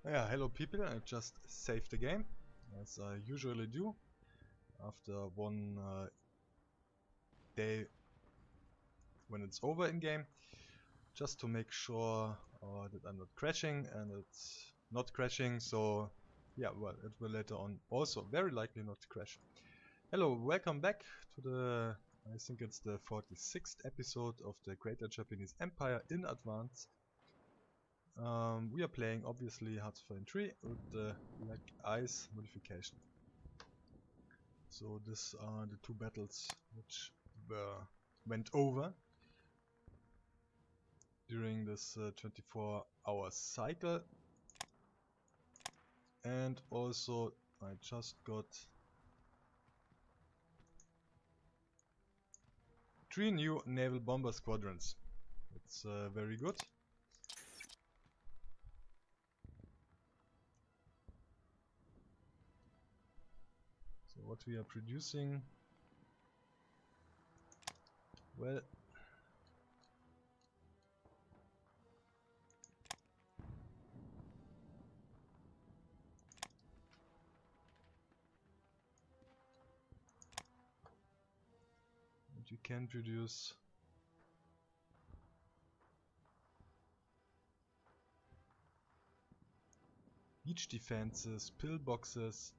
Yeah, hello people, I just saved the game, as I usually do, after one day when it's over in game, just to make sure that I'm not crashing, and it's not crashing, so yeah, well, it will later on also very likely not crash. Hello, welcome back to the, I think it's the 46th episode of the Greater Japanese Empire in Advance. We are playing obviously HOI3 with the Black Ice modification. So these are the two battles which went over during this 24-hour cycle, and also I just got 3 new naval bomber squadrons. It's very good. So what we are producing, well, you can produce beach defenses, pillboxes.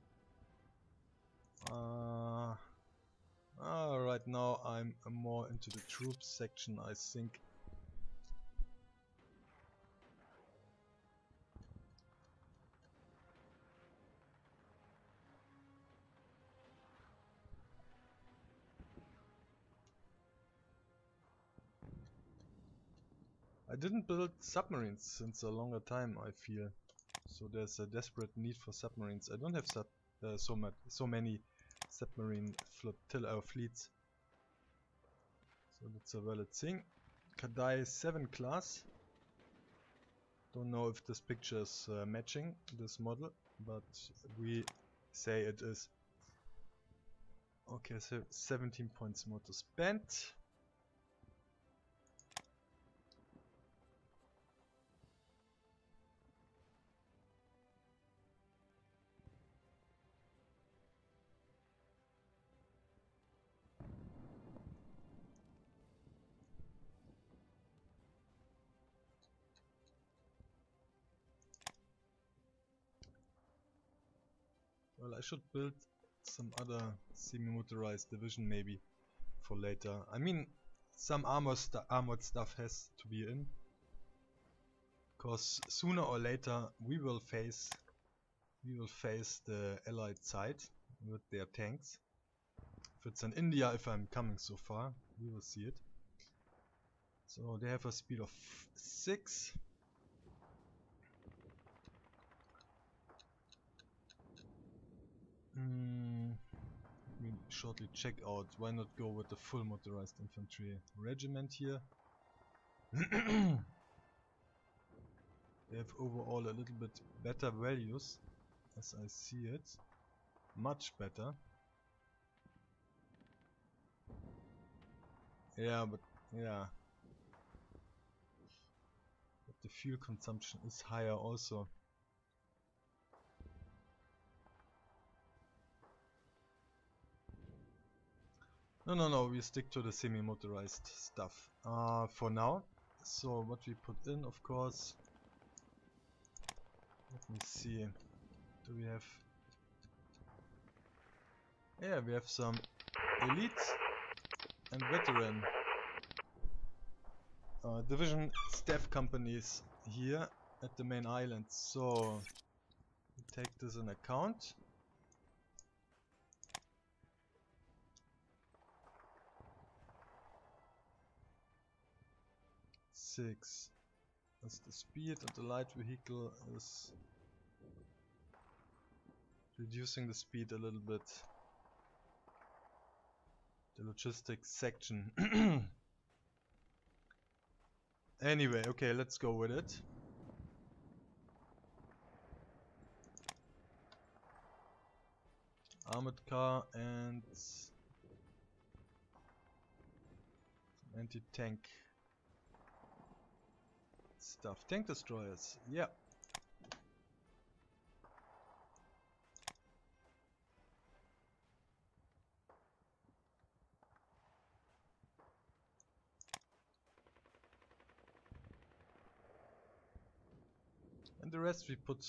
Right now I'm more into the troops section, I think. I didn't build submarines since a longer time, I feel. So there's a desperate need for submarines. I don't have so many submarine fleets. So that's a valid thing. Kadai 7 class. Don't know if this picture is matching this model, but we say it is. Okay, so 17 points more to spend. Well, I should build some other semi-motorized division maybe for later. I mean, some armored stuff has to be in, because sooner or later we will face the Allied side with their tanks. If it's in India, if I'm coming so far, we will see it. So they have a speed of 6. Let me shortly check out. Why not go with the full motorized infantry regiment here? They have overall a little bit better values, as I see it. Much better. Yeah, but the fuel consumption is higher also. No, we stick to the semi-motorized stuff for now. So what we put in, of course, let me see, do we have, yeah, we have some elite and veteran division staff companies here at the main island, so we take this in account. Six. That's the speed, and the light vehicle is reducing the speed a little bit. The logistics section. Anyway, okay, let's go with it. Armored car and anti-tank stuff. Tank destroyers, yeah. the rest we put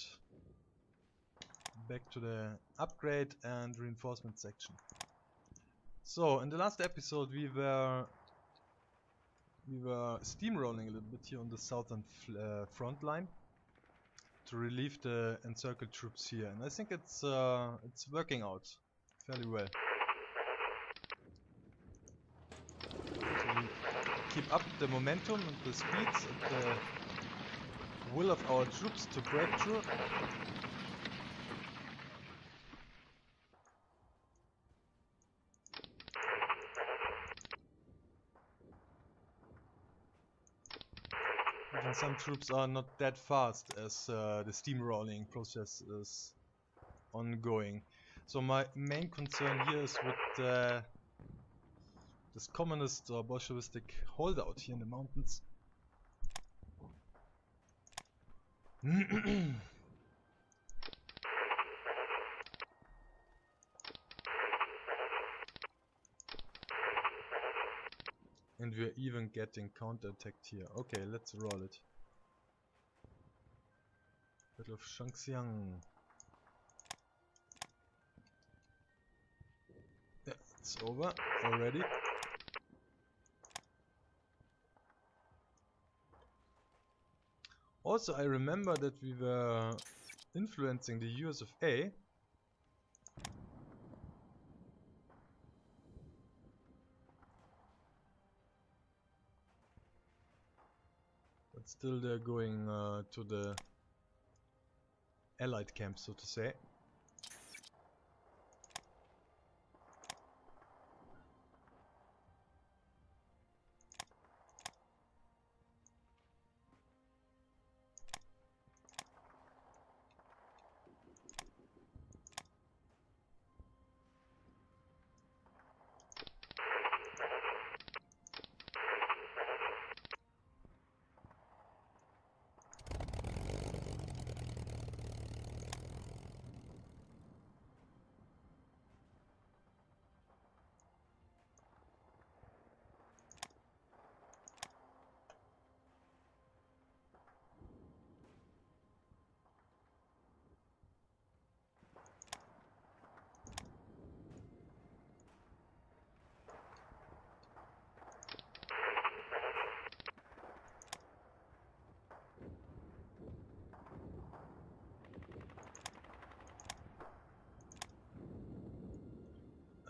back to the upgrade and reinforcement section. So in the last episode we were steamrolling a little bit here on the southern front line to relieve the encircled troops here, and I think it's working out fairly well. So we keep up the momentum and the speeds and the will of our troops to break through. Even some troops are not that fast as the steamrolling process is ongoing. So my main concern here is with this communist or Bolshevistic holdout here in the mountains. And we're even getting counterattacked here. Okay, let's roll it. Battle of Shangxiang. Yeah, it's over already. Also, I remember that we were influencing the US of A. But still they're going to the Allied camp, so to say.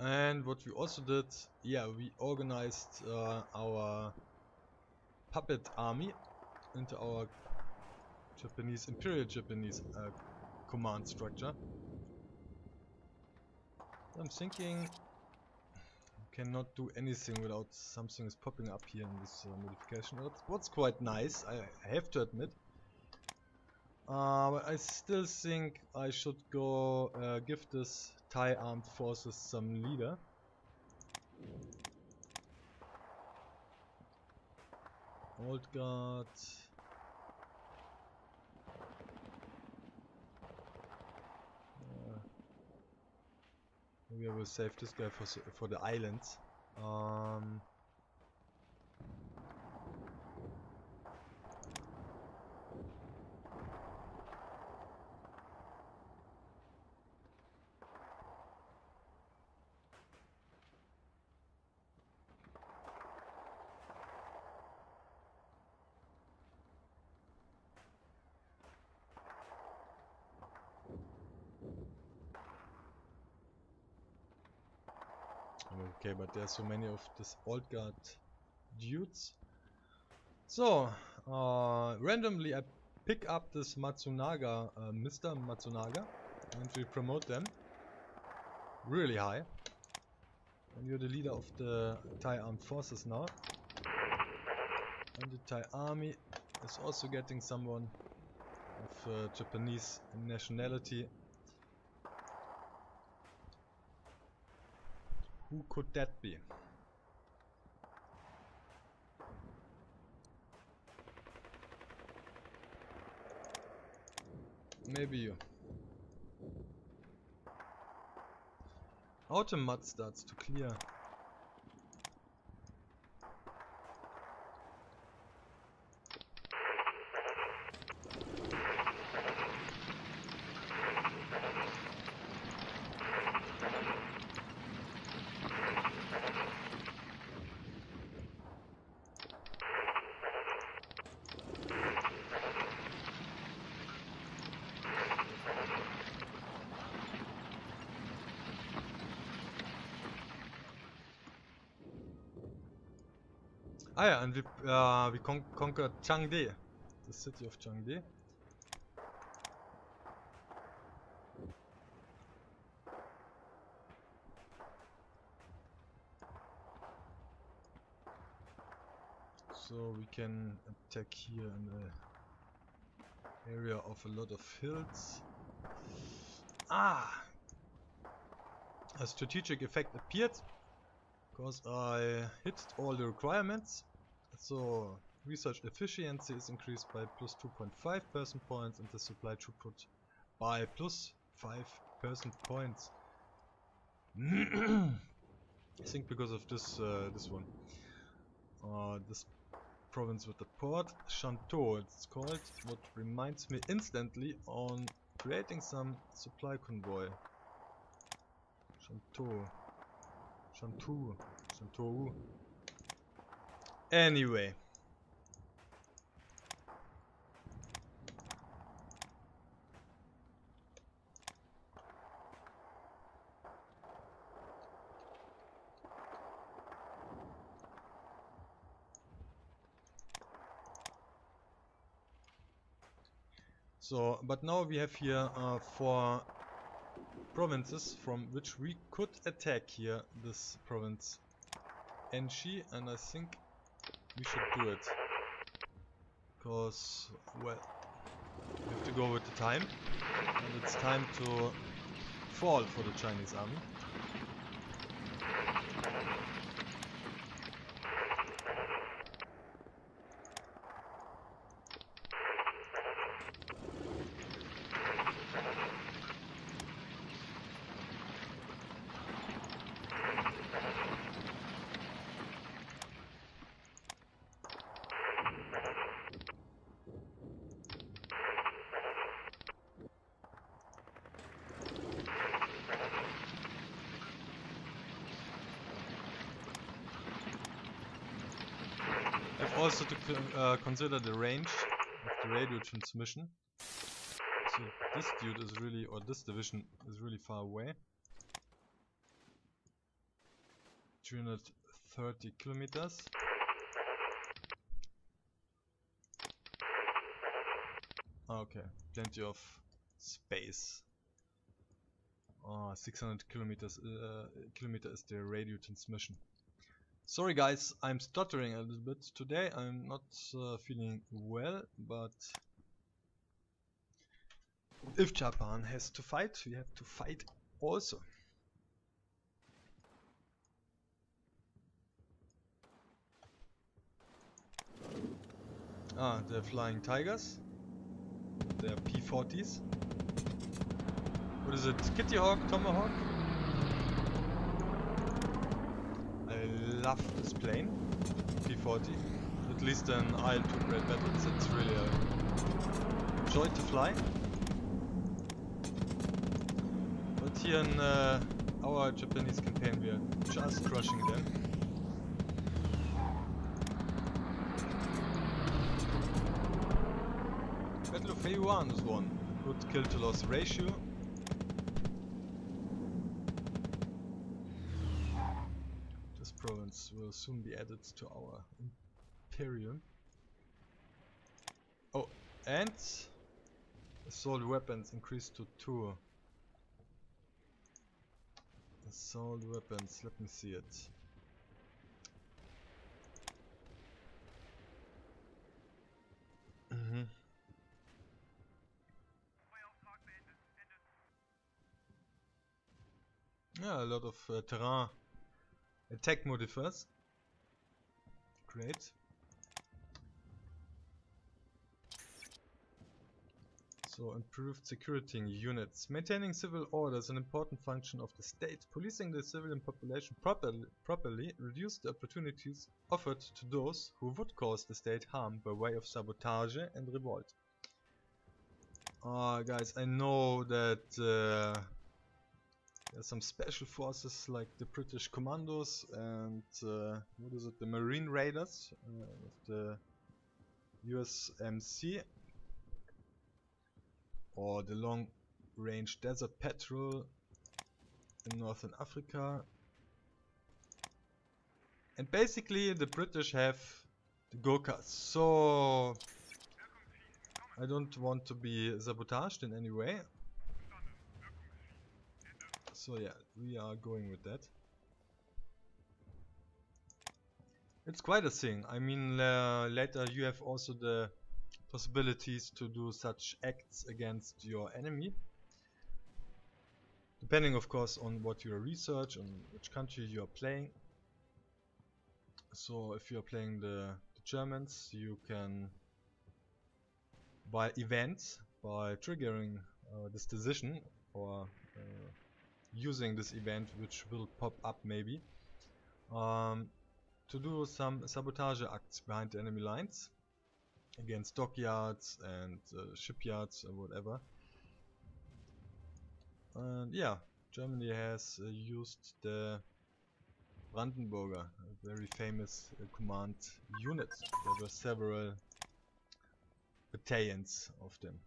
And what we also did, yeah, we organized our puppet army into our Imperial Japanese command structure. I'm thinking we cannot do anything without something is popping up here in this modification. What's quite nice, I have to admit. But I still think I should go give this Thai armed forces some leader. Old guard. Maybe I will save this guy for the islands. Okay, but there's so many of this old guard dudes. So, randomly I pick up this Matsunaga, Mr. Matsunaga, and we promote them really high. And you're the leader of the Thai armed forces now. And the Thai army is also getting someone of Japanese nationality. Who could that be? Maybe you. Automat starts to clear. Ah yeah, and we conquered Changde, the city of Changde. So we can attack here in the area of a lot of hills. Ah! A strategic effect appeared because I hit all the requirements. So research efficiency is increased by plus 2.5 percent points and the supply throughput by plus 5 percent points. I think because of this this one. This province with the port, Shantou it's called, what reminds me instantly on creating some supply convoy. Shantou. Anyway. So, but now we have here 4 provinces from which we could attack here this province Enshi, and I think we should do it. Because, well, we have to go with the time, and it's time to fall for the Chinese army. Also to consider the range of the radio transmission. So this dude is really, or this division is really far away. 330 kilometers. Okay, plenty of space. 600 kilometers kilometer is the radio transmission. Sorry guys, I'm stuttering a little bit today. I'm not feeling well, but if Japan has to fight, we have to fight also. Ah, the Flying Tigers. They're P-40s. What is it? Kitty Hawk? Tomahawk? I love this plane, P-40. At least in IL-2 Great Battles, it's really a joy to fly. But here in our Japanese campaign, we are just crushing them. Battle of HOI3 is won. Good kill to loss ratio. Province will soon be added to our Imperium. Oh, and assault weapons increased to 2. Assault weapons, let me see it. Yeah, a lot of terrain attack modifiers. Great. So improved security units. Maintaining civil order is an important function of the state. Policing the civilian population properly reduces the opportunities offered to those who would cause the state harm by way of sabotage and revolt. Guys, I know that there's some special forces like the British Commandos and what is it, the Marine Raiders of the USMC, or the Long Range Desert Patrol in Northern Africa. And basically the British have the Gurkhas. So I don't want to be sabotaged in any way. So yeah, we are going with that. It's quite a thing. I mean, later you have also the possibilities to do such acts against your enemy. Depending of course on what you research, on which country you are playing. So if you are playing the Germans, you can, by events, by triggering this decision, or using this event which will pop up maybe, to do some sabotage acts behind the enemy lines, against dockyards and shipyards or whatever. And yeah, Germany has used the Brandenburger, a very famous command unit. There were several battalions of them.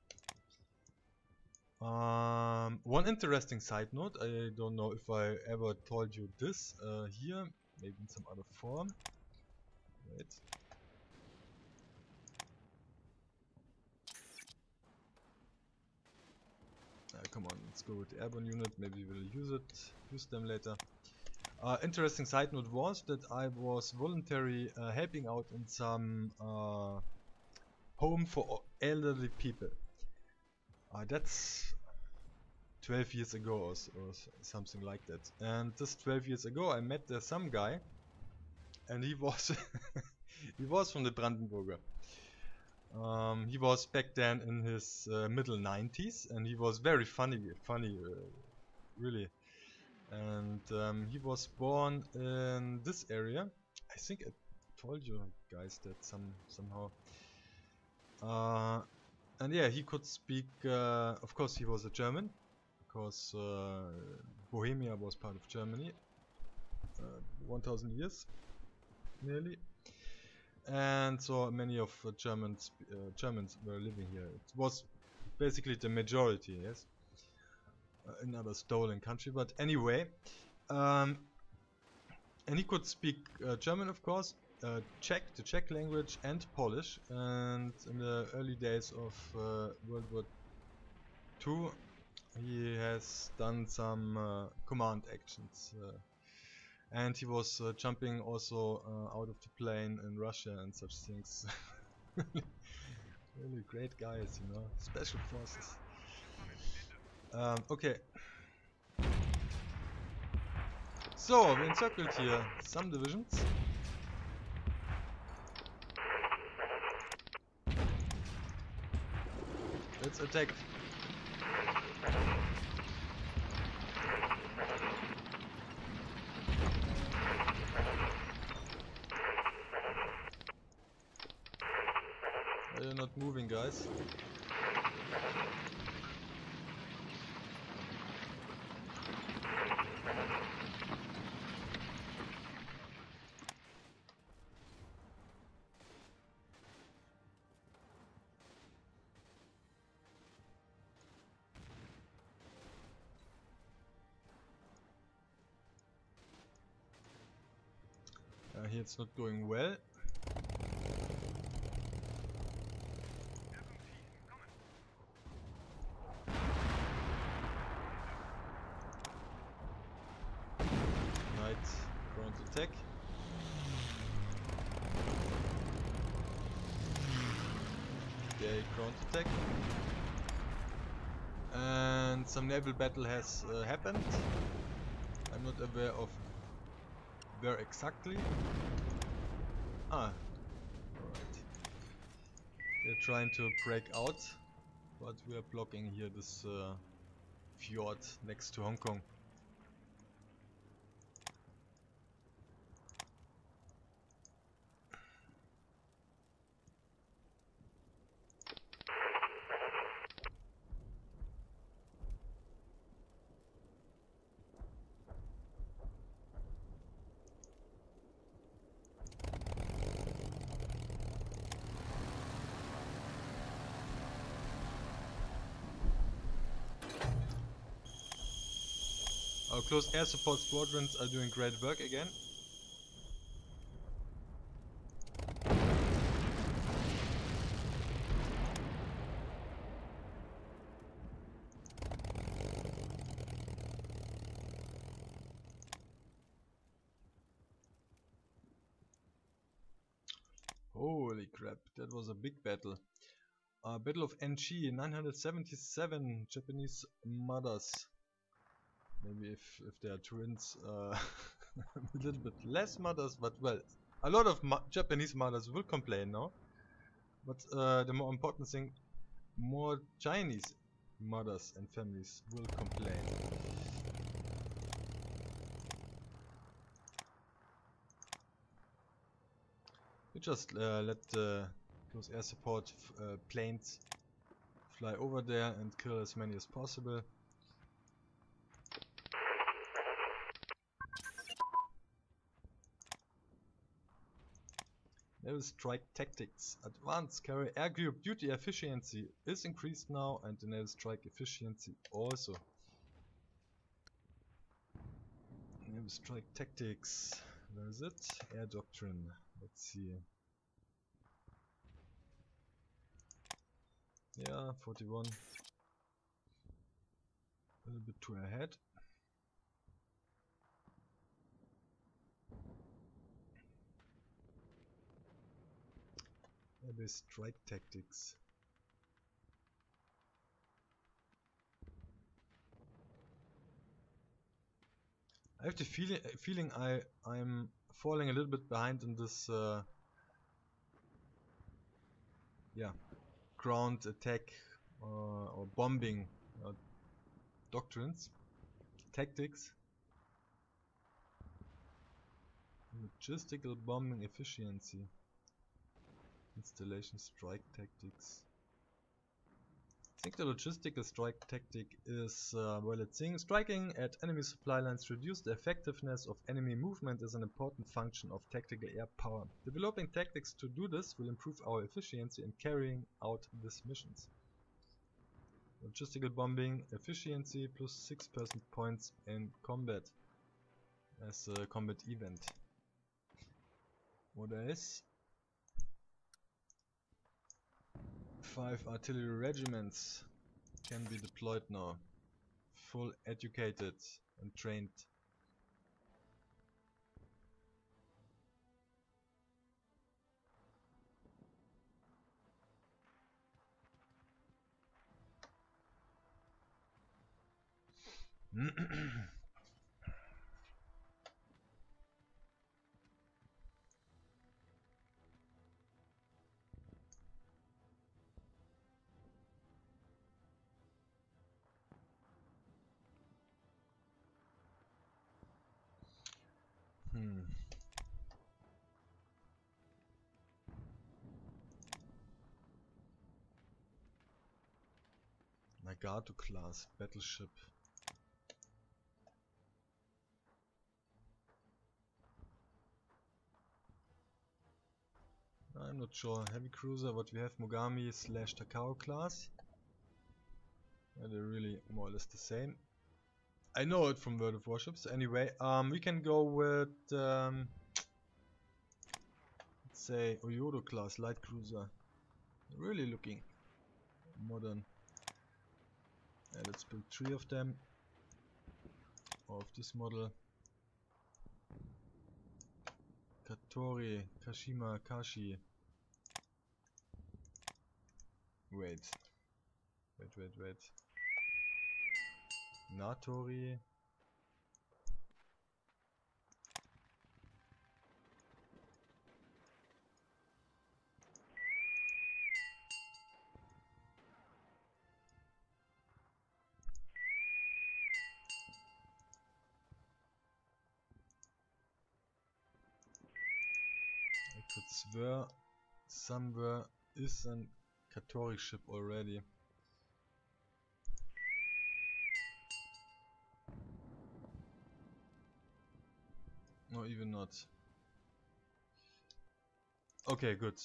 One interesting side note, I don't know if I ever told you this here, maybe in some other form. Wait. Come on, let's go with the airborne unit, maybe we'll use them later. Interesting side note was that I was voluntarily helping out in some home for elderly people. That's 12 years ago or something like that. And this 12 years ago I met some guy, and he was he was from the Brandenburger. He was back then in his middle 90s, and he was very funny, really. And he was born in this area. I think I told you guys that somehow. And yeah, he could speak. Of course, he was a German, because Bohemia was part of Germany. 1000 years, nearly. And so many of Germans were living here. It was basically the majority, yes. Another stolen country, but anyway, and he could speak German, of course, Czech, the Czech language, and Polish. And in the early days of World War II, he has done some command actions. And he was jumping also out of the plane in Russia and such things. Really great guys, you know, special forces. Okay. So, we encircled here some divisions. Let's attack. Are you not moving, guys? Here it's not going well. Ground attack. Okay, ground attack. And some naval battle has happened. I'm not aware of where exactly. Alright. They're trying to break out, but we are blocking here this fjord next to Hong Kong. Our close air support squadrons are doing great work again. Holy crap, that was a big battle. Battle of NG, 977 Japanese mothers. Maybe if they are twins, a little bit less mothers, but well, a lot of Japanese mothers will complain now. But the more important thing, more Chinese mothers and families will complain. We just let the close air support planes fly over there and kill as many as possible. Naval strike tactics. Advanced carrier air group duty efficiency is increased now, and the naval strike efficiency also. Naval strike tactics. Where is it? Air doctrine. Let's see. Yeah, 41. A little bit too ahead. Maybe strike tactics. I have the feeling I'm falling a little bit behind in this yeah, ground attack or bombing doctrines, tactics. Logistical bombing efficiency. Installation strike tactics. I think the logistical strike tactic is, well, it's saying striking at enemy supply lines to reduce the effectiveness of enemy movement is an important function of tactical air power. Developing tactics to do this will improve our efficiency in carrying out these missions. Logistical bombing efficiency plus 6 percentage points in combat as a combat event. What else? 5 artillery regiments can be deployed now. Full educated and trained. Nagato class battleship. I'm not sure. Heavy cruiser, what we have, Mogami / Takao class. Yeah, they're really more or less the same. I know it from World of Warships. Anyway, we can go with let's say Oyodo class light cruiser. Really looking modern. Yeah, let's build 3 of them. Of this model. Katori, Kashima, Kashi. Wait. Natori. I could swear somewhere is an Katori ship already. No, even not. Okay, good.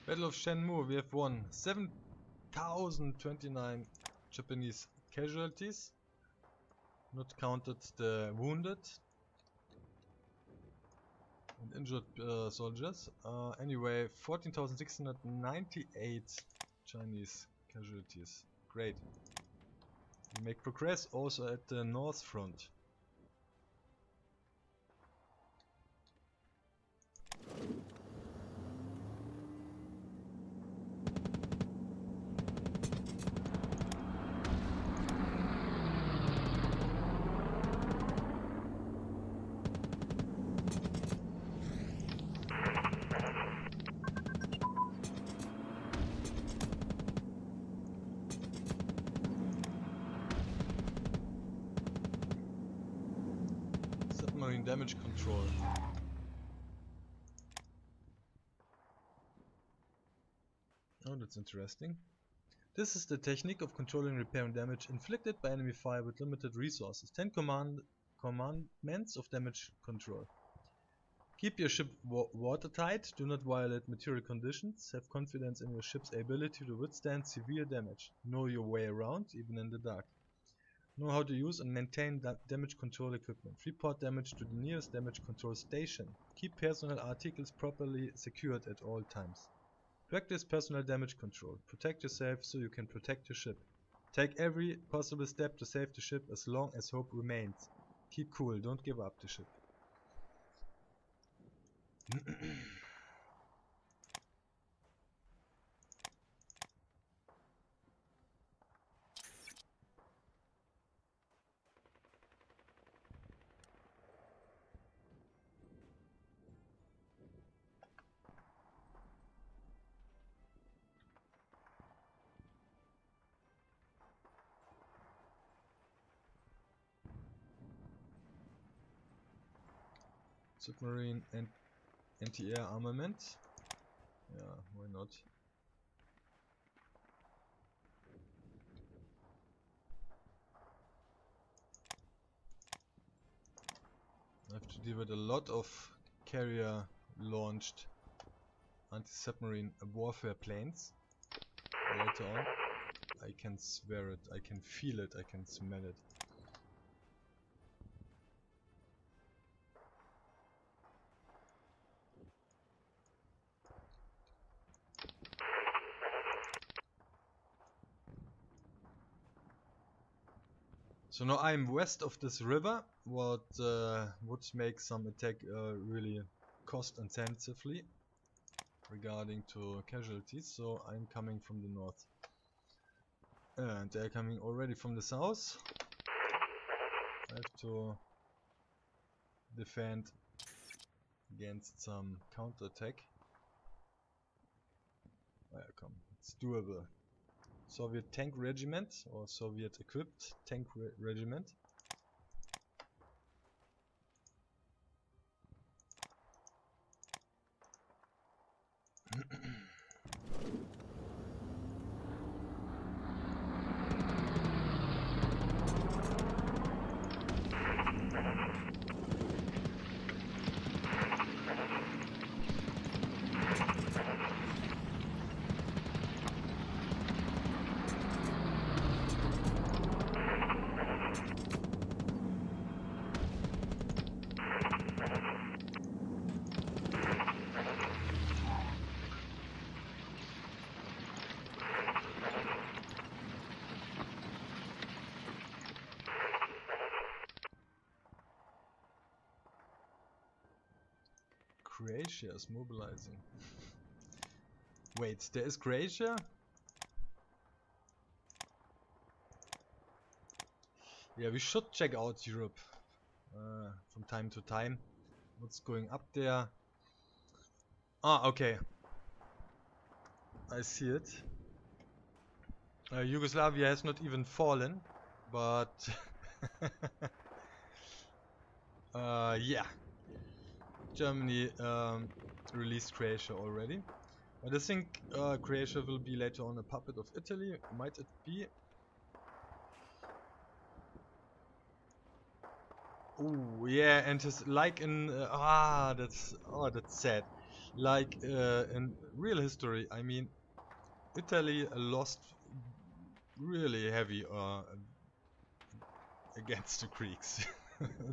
Battle of Shenmue, we have won 7,029 Japanese casualties, not counted the wounded and injured soldiers. Anyway, 14,698 Chinese casualties. Great. We make progress also at the north front. Submarine damage control. Oh, that's interesting. This is the technique of controlling and repairing damage inflicted by enemy fire with limited resources. 10 commandments of damage control. Keep your ship watertight, do not violate material conditions, have confidence in your ship's ability to withstand severe damage. Know your way around, even in the dark. Know how to use and maintain damage control equipment. Report damage to the nearest damage control station. Keep personal articles properly secured at all times. Practice personal damage control. Protect yourself so you can protect your ship. Take every possible step to save the ship as long as hope remains. Keep cool, don't give up the ship. Submarine and anti-air armament. Yeah, why not? I have to deal with a lot of carrier launched anti-submarine warfare planes later on. I can swear it, I can feel it, I can smell it. So now I'm west of this river, what would make some attack really cost intensively regarding to casualties. So I'm coming from the north. And they're coming already from the south. I have to defend against some counterattack. Oh, yeah, come, it's doable. Soviet tank regiment or Soviet equipped tank regiment. Croatia is mobilizing. Wait, there is Croatia? Yeah, we should check out Europe from time to time. What's going up there? Ah, okay. I see it. Yugoslavia has not even fallen, but yeah. Germany released Croatia already. But I think Croatia will be later on a puppet of Italy. Might it be? Oh yeah, and his like in that's sad. Like in real history, I mean, Italy lost really heavy against the Greeks.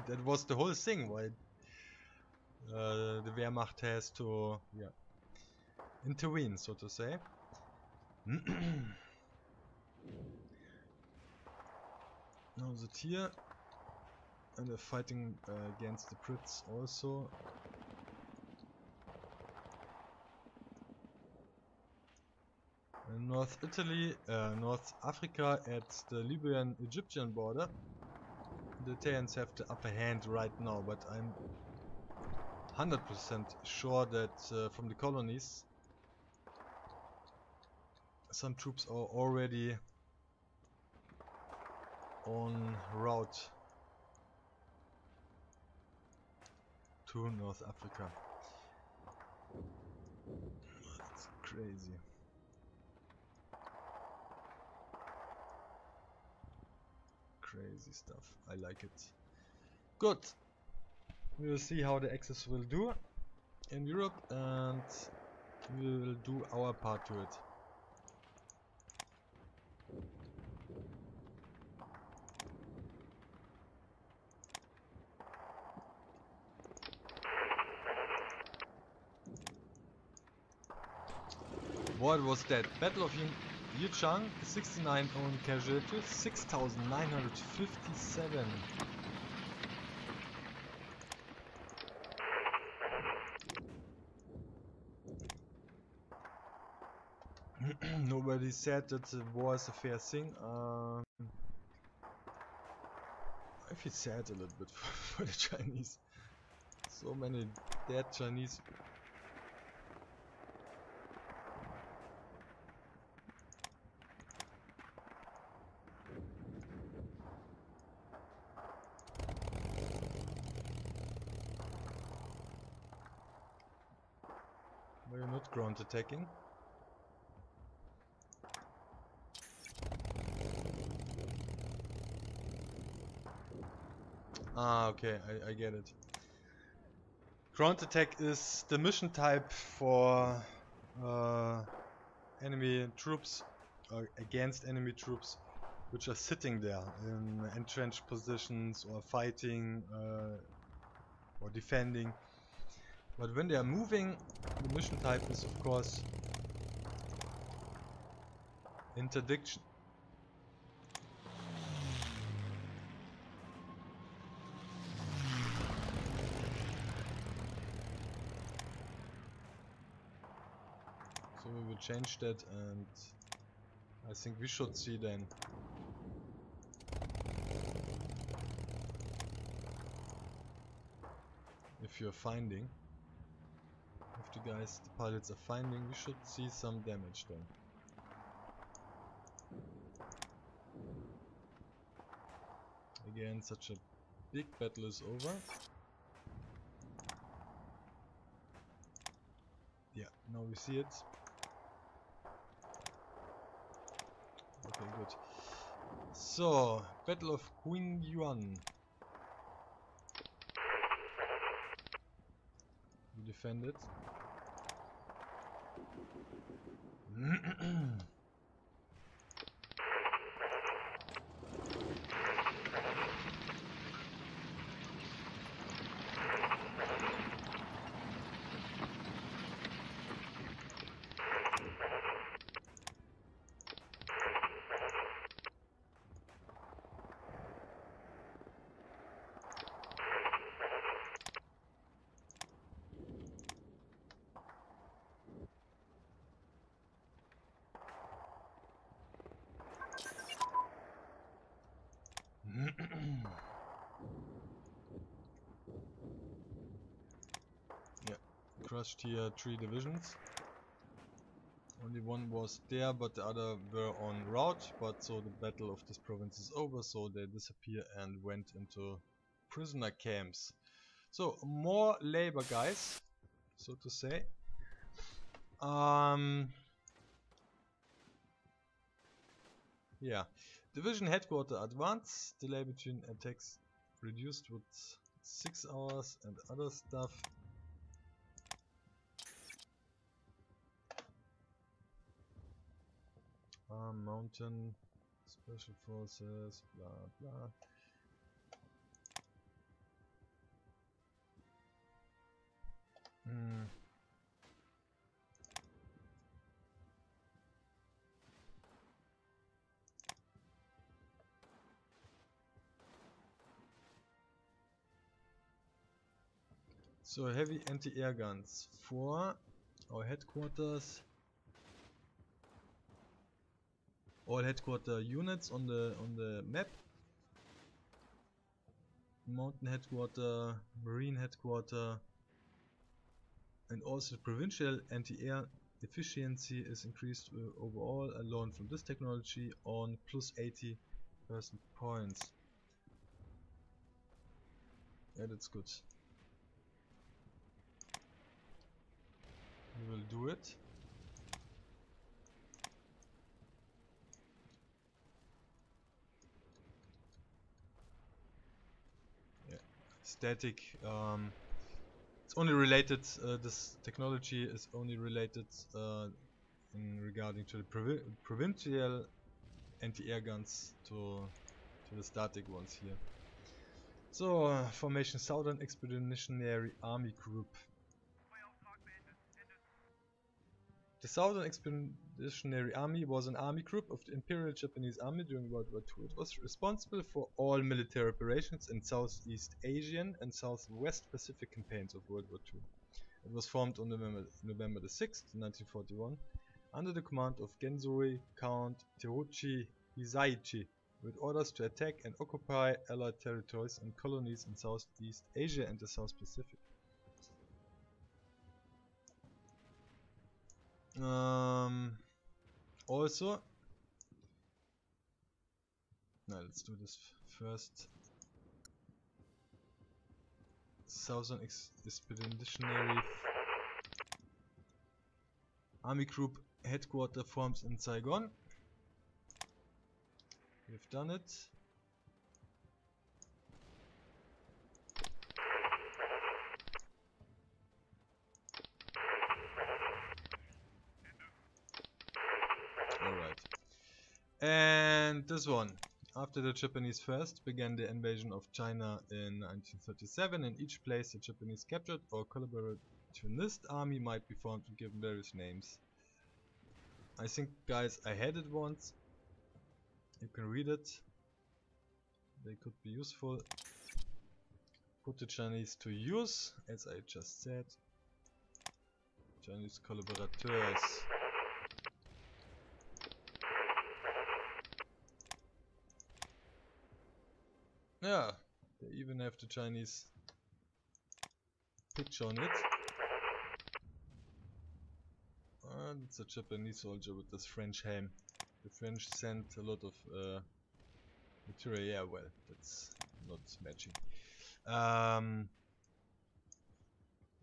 That was the whole thing why the Wehrmacht has to intervene, so to say. Now that here, and they're fighting against the Brits also. In North Italy, North Africa at the Libyan-Egyptian border, the Italians have the upper hand right now, but I'm 100% sure that from the colonies some troops are already on route to North Africa. That's crazy. Crazy stuff. I like it. Good. We will see how the Axis will do in Europe, and we will do our part to it. What was that? Battle of Yichang, 69 own casualties, 6,957. Nobody said that the war is a fair thing. I feel sad a little bit for the Chinese. So many dead Chinese. Were you not ground attacking? Ah, okay, I get it. Ground attack is the mission type for enemy troops, against enemy troops, which are sitting there in entrenched positions or fighting or defending. But when they are moving, the mission type is of course interdiction. So we will change that, and I think we should see then if you're finding, if the pilots are finding, we should see some damage then. Again, such a big battle is over. Yeah, now we see it. Okay, good. So, Battle of Qingyuan. We defend it. Yeah, crushed here 3 divisions. Only one was there, but the other were en route. But so the battle of this province is over, so they disappear and went into prisoner camps. So more labor, guys, so to say. Yeah, division headquarter advance, delay between attacks reduced with 6 hours and other stuff. Mountain Special Forces, blah blah. So heavy anti-air guns for our headquarters. All headquarter units on the map. Mountain headquarter, marine headquarter, and also provincial anti-air efficiency is increased overall alone from this technology on plus 80% points. Yeah, that's good. We will do it. Yeah. Static. It's only related. This technology is only related in regarding to the provincial anti-air guns to the static ones here. So formation Southern Expeditionary Army Group. The Southern Expeditionary Army was an army group of the Imperial Japanese Army during World War II. It was responsible for all military operations in Southeast Asian and Southwest Pacific campaigns of World War II. It was formed on November the 6th, 1941, under the command of Gensoi Count Teruchi Hisaichi, with orders to attack and occupy Allied territories and colonies in Southeast Asia and the South Pacific. Also, now let's do this first. Southern Expeditionary Army Group headquarters forms in Saigon. We've done it. Alright. And this one. After the Japanese first began the invasion of China in 1937, in each place the Japanese captured or collaborationist army might be formed and given various names. I think, guys, I had it once. You can read it. They could be useful. Put the Chinese to use, as I just said. Chinese collaborateurs. Yeah, they even have the Chinese picture on it. And it's a Japanese soldier with this French helm. The French sent a lot of material. Yeah, well, that's not matching.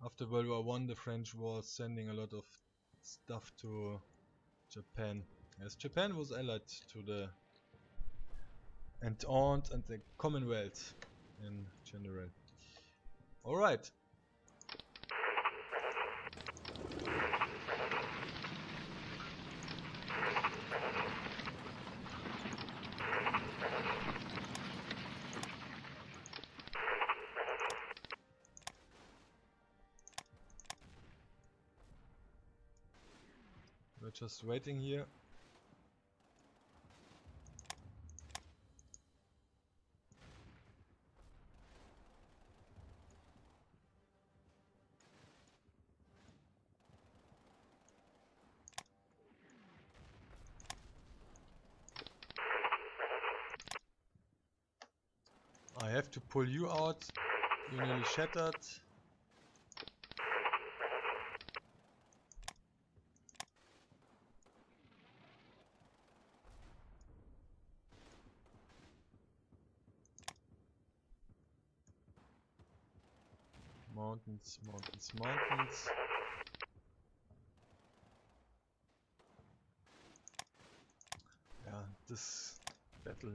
After World War I, the French was sending a lot of stuff to Japan, as Japan was allied to the Entente and the Commonwealth in general. Alright. We're just waiting here. I have to pull you out. You're nearly shattered. Mountains, mountains, mountains. Yeah, this battle,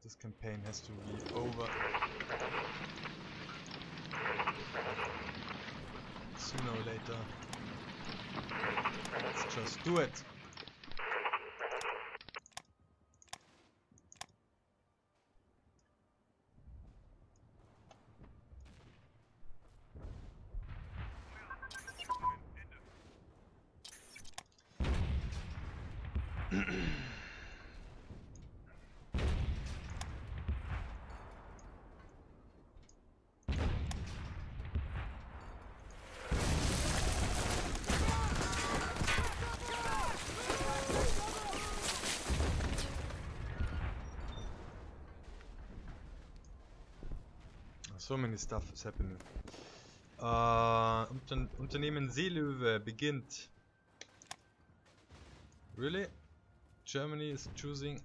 this campaign has to be over sooner or later. Let's just do it. So many stuff is happening. Unternehmen Seelöwe beginnt. Really? Germany is choosing.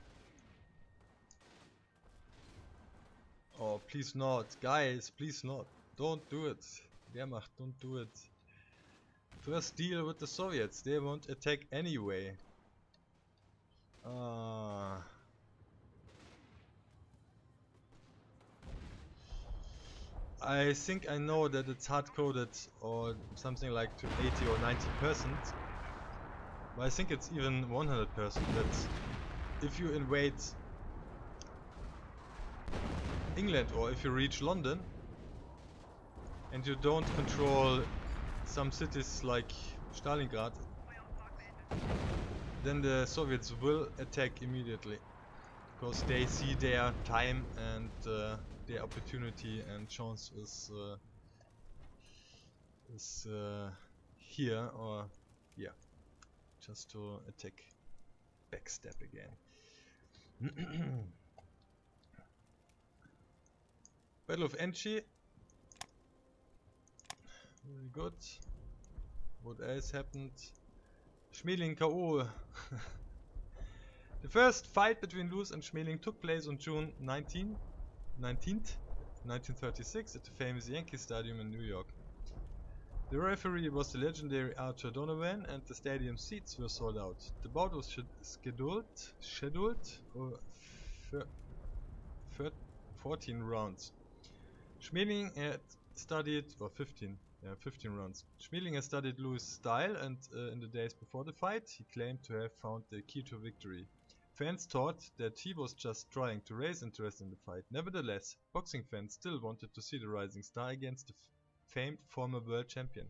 Oh, please not. Guys, please not. Don't do it. Wehrmacht, don't do it. First deal with the Soviets. They won't attack anyway. I think I know that it's hard-coded or something like to 80 or 90%. But I think it's even 100% that if you invade England or if you reach London and you don't control some cities like Stalingrad, then the Soviets will attack immediately because they see their time and their opportunity and chance is here, or yeah, just to attack, backstab again. Battle of Enchi. Very good. What else happened? Schmeling KO. The first fight between Lewis and Schmeling took place on June 19th, 1936 at the famous Yankee Stadium in New York. The referee was the legendary Arthur Donovan and the stadium seats were sold out. The bout was scheduled for 14 rounds. Schmeling had studied, or 15 rounds. Schmeling had studied Lewis' style and in the days before the fight he claimed to have found the key to victory. Fans thought that he was just trying to raise interest in the fight. Nevertheless, boxing fans still wanted to see the rising star against the famed former world champion.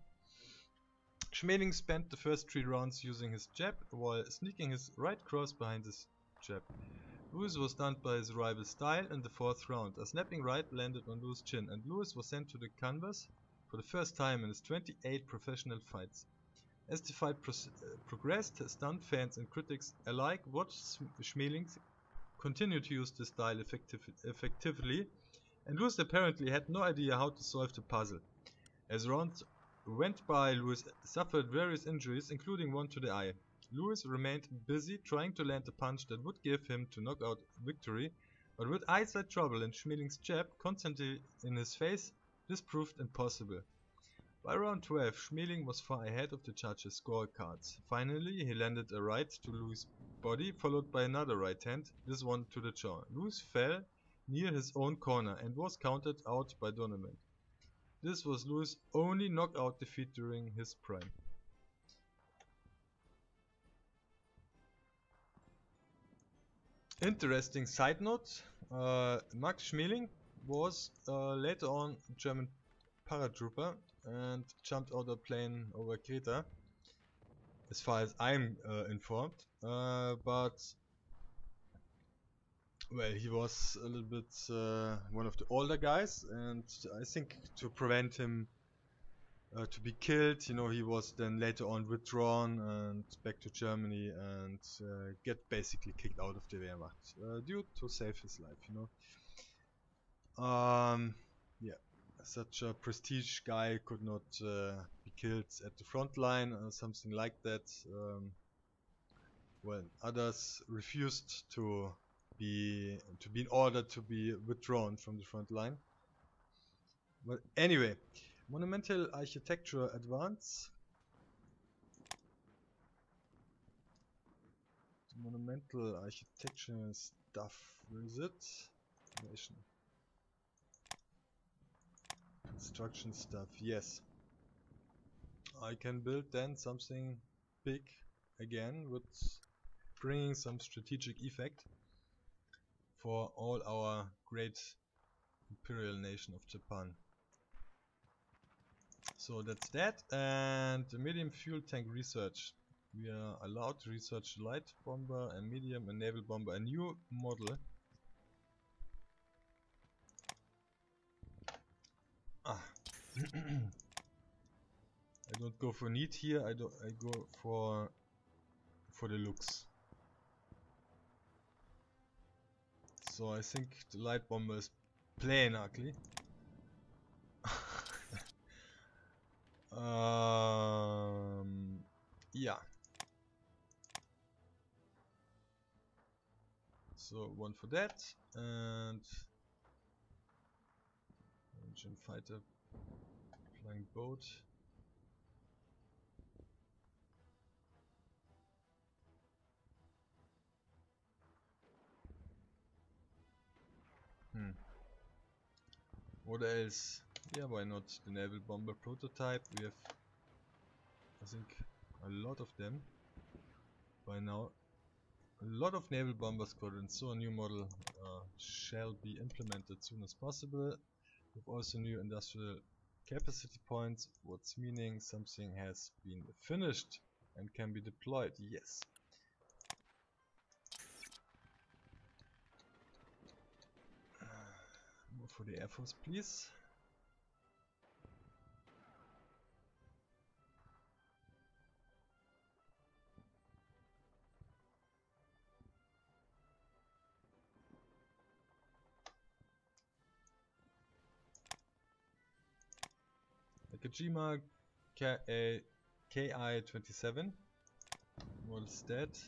Schmeling spent the first 3 rounds using his jab while sneaking his right cross behind his jab. Lewis was stunned by his rival's style in the 4th round. A snapping right landed on Lewis' chin and Lewis was sent to the canvas for the first time in his 28 professional fights. As the fight progressed, stunned fans and critics alike watched Schmeling continue to use the style effectively, and Lewis apparently had no idea how to solve the puzzle. As rounds went by, Lewis suffered various injuries, including one to the eye. Lewis remained busy trying to land a punch that would give him the knockout victory, but with eyesight trouble and Schmeling's jab constantly in his face, this proved impossible. By round 12, Schmeling was far ahead of the judges' scorecards. Finally, he landed a right to Lewis' body, followed by another right hand, this one to the jaw. Lewis fell near his own corner and was counted out by Donovan. This was Lewis' only knockout defeat during his prime. Interesting side note, Max Schmeling was later on a German paratrooper and jumped out of a plane over Kreta, as far as I'm informed, but well, he was a little bit one of the older guys, and I think to prevent him to be killed, you know, he was then later on withdrawn and back to Germany and get basically kicked out of the Wehrmacht due to save his life, you know. Yeah. Such a prestige guy could not be killed at the front line or something like that. Well, others refused to be ordered to be withdrawn from the front line. But anyway, monumental architecture advance. The monumental architecture stuff. Where is it? Nation. Construction stuff, yes. I can build then something big again with bringing some strategic effect for all our great imperial nation of Japan. So that's that, and the medium fuel tank research. We are allowed to research light bomber and medium and naval bomber, a new model. I don't go for need here. I go for the looks. So I think the light bomber is plain ugly. Yeah. So one for that, and engine fighter, flying boat. What else? Yeah, why not the naval bomber prototype? We have, I think, a lot of them by now. A lot of naval bomber squadrons, so a new model shall be implemented soon as possible. With also new industrial capacity points, what's meaning something has been finished and can be deployed. Yes. More for the Air Force, please. Nakajima KI-27. What is that?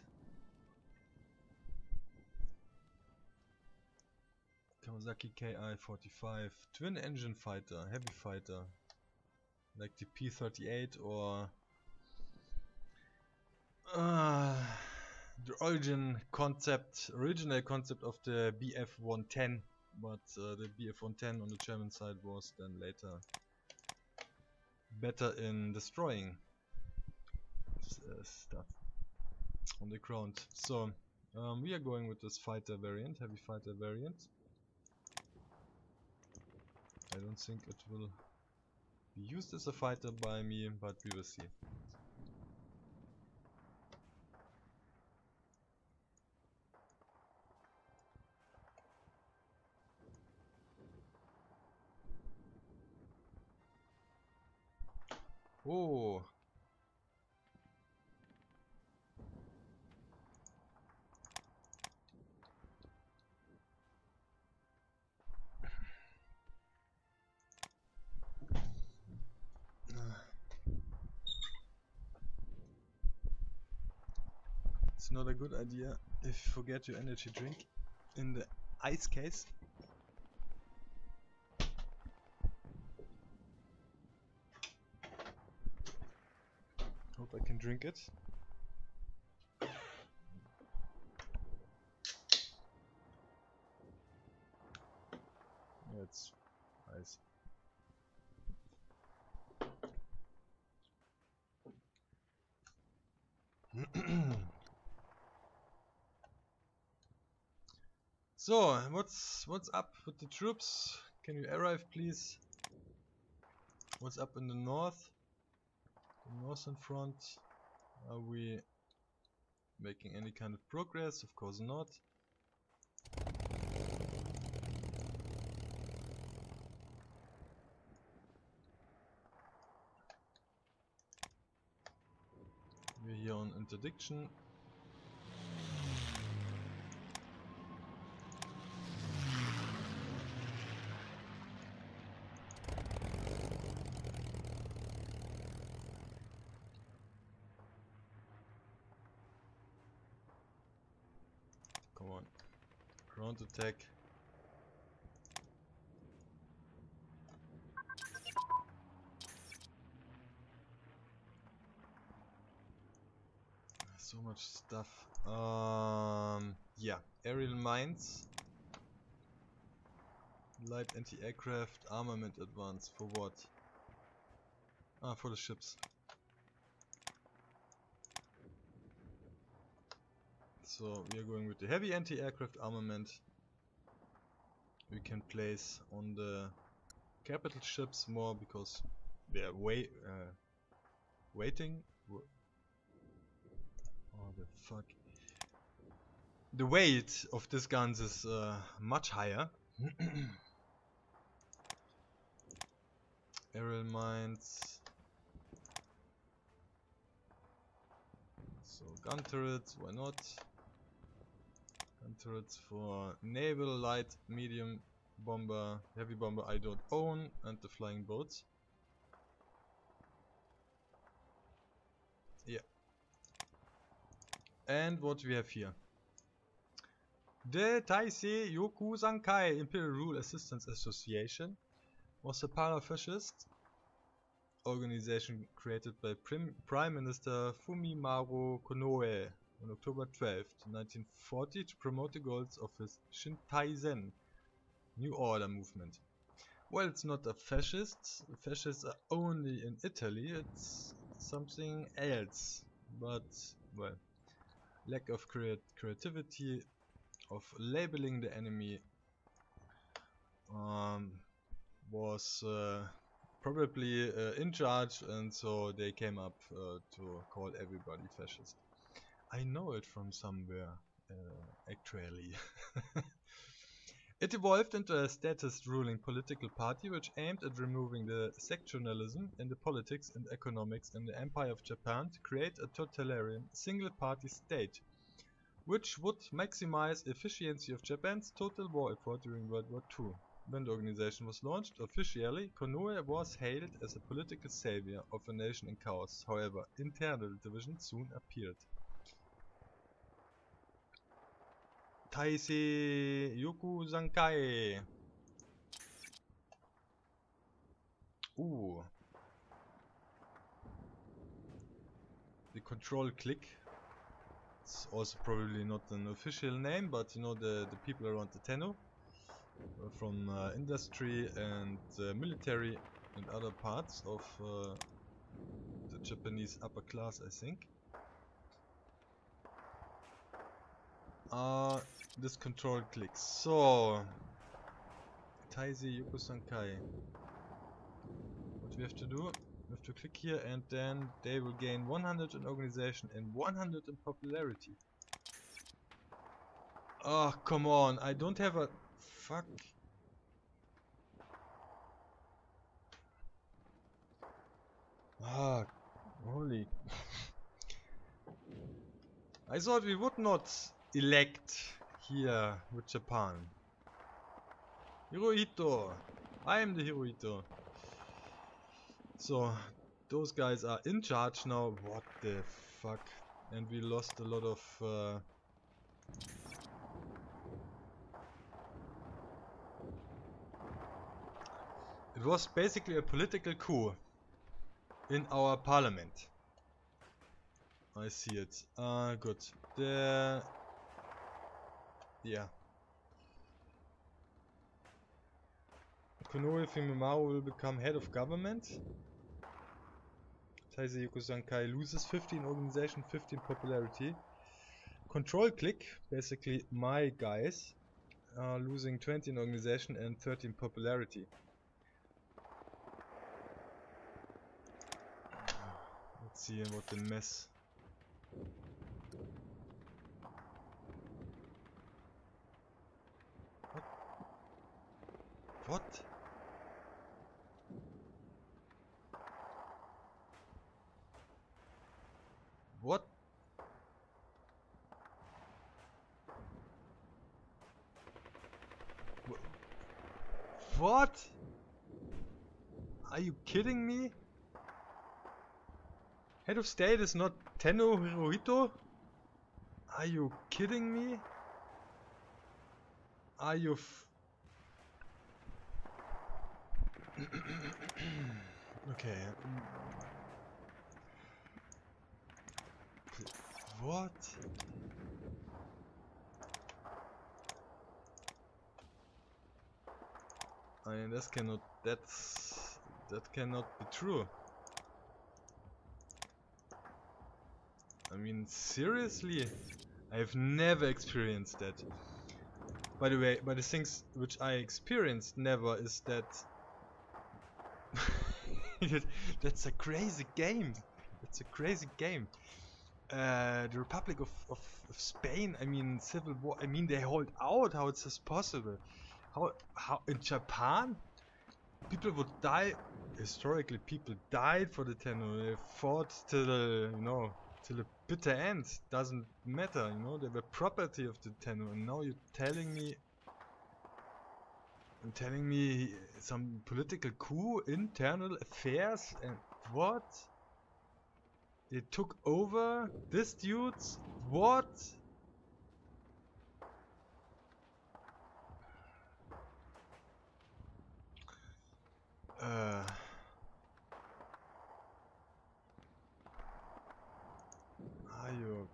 Kawasaki KI-45. Twin engine fighter, heavy fighter. Like the P-38 or the original concept of the Bf-110, but the Bf-110 on the German side was then later better in destroying stuff on the ground. So we are going with this fighter variant, heavy fighter variant. I don't think it will be used as a fighter by me, but we will see. Oh, it's not a good idea if you forget your energy drink in the ice case. Hope I can drink it. Yeah, it's ice. So, what's up with the troops? Can you arrive, please? What's up in the north? The northern front? Are we making any kind of progress? Of course not. We're here on interdiction. Come on. Ground attack. So much stuff. Yeah, aerial mines. Light anti-aircraft, armament advance. For what? Ah, for the ships. So we are going with the heavy anti-aircraft armament. We can place on the capital ships more because they are waiting. Oh the fuck! The weight of these guns is much higher. Aerial mines. So gun turrets, why not? Gun turrets for naval, light, medium bomber, heavy bomber I don't own, and the flying boats. And what we have here. The Taisei Yoku Sankai Imperial Rule Assistance Association was a para-fascist organization created by Prime Minister Fumimaro Konoe on October 12, 1940 to promote the goals of his Shintaizen New Order movement. Well, it's not a fascist. Fascists are only in Italy. It's something else. But, well, lack of creativity of labeling the enemy was probably in charge, and so they came up to call everybody fascist. I know it from somewhere, actually. It evolved into a statist ruling political party which aimed at removing the sectionalism in the politics and economics in the Empire of Japan to create a totalitarian single-party state, which would maximize efficiency of Japan's total war effort during World War II. When the organization was launched officially, Konoe was hailed as a political savior of a nation in chaos. However, internal divisions soon appeared. Taisei Yoku Sankai. Ooh. The control click. It's also probably not an official name, but you know the people around the Tenno. From industry and military and other parts of the Japanese upper class, I think. This control clicks. So, Taisei Yoku Sankai. What we have to do? We have to click here, and then they will gain 100 in organization and 100 in popularity. Oh, come on! I don't have a fuck. Ah, holy. I thought we would not elect here with Japan. Hirohito! I am the Hirohito. So, those guys are in charge now. What the fuck? And we lost a lot of... It was basically a political coup in our parliament. I see it. Good. Yeah. Konoe Fumimaro will become head of government. Taisei Yoku Sankai loses 15 organization, 15 popularity. Control click, basically my guys, losing 20 in organization and 13 popularity. Let's see what the mess. What? What? What? Are you kidding me? Head of state is not Tenno Hirohito? Are you kidding me? Are you okay. What? I mean, that cannot be true. I mean, seriously? I've never experienced that. By the way, the things which I experienced never is that... That's a crazy game. That's a crazy game. The Republic of Spain, I mean, civil war, I mean, they hold out. How is this possible? How in Japan? People would die. Historically, people died for the Tenno. They fought till the, you know, till the bitter end. Doesn't matter, you know. They were property of the Tenno, and now you're telling me some political coup, internal affairs, and what? They took over this dudes? What? Are you...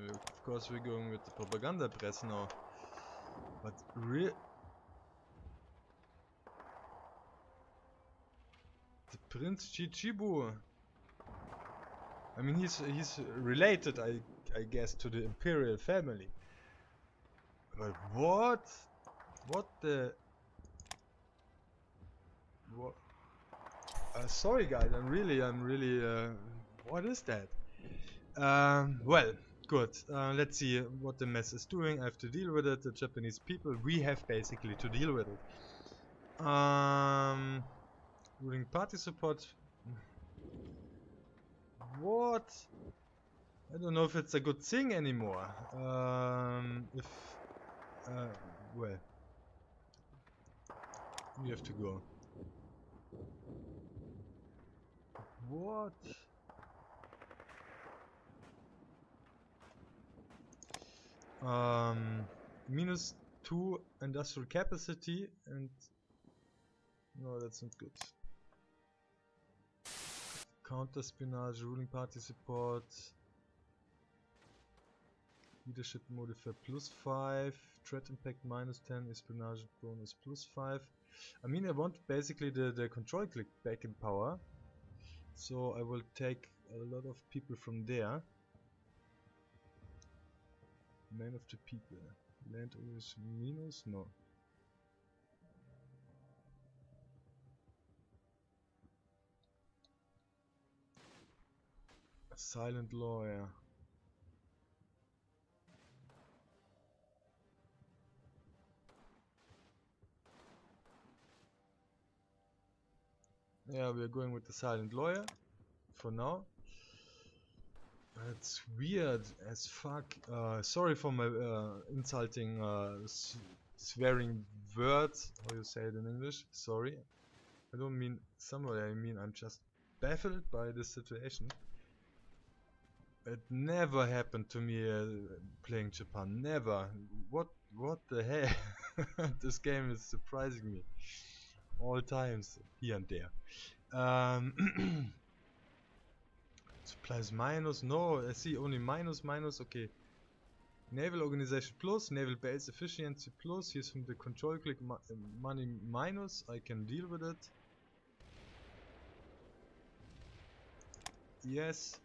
Of course we're going with the propaganda press now. But the Prince Chichibu. I mean he's related I guess to the imperial family. But what? What the... What? Sorry guys, I'm really what is that? Well, good. Let's see what the mess is doing. I have to deal with it. The Japanese people, we have basically to deal with it. Ruling party support. What? I don't know if it's a good thing anymore. Well, we have to go. What? -2 industrial capacity and no, that's not good. Counter espionage, ruling party support, leadership modifier +5, threat impact -10, espionage bonus +5. I mean, I want basically the control click back in power, so I will take a lot of people from there. Man of the people. Land is minus? No. A silent lawyer. Yeah, we are going with the silent lawyer for now. It's weird as fuck. Sorry for my insulting swearing words, how you say it in English. Sorry. I don't mean somebody, I mean I'm just baffled by this situation. It never happened to me playing Japan. Never. What the hell? This game is surprising me. All times, here and there. Supplies minus, no, I see only minus, okay. Naval organization plus, naval base efficiency plus, here's from the control click money minus, I can deal with it. Yes.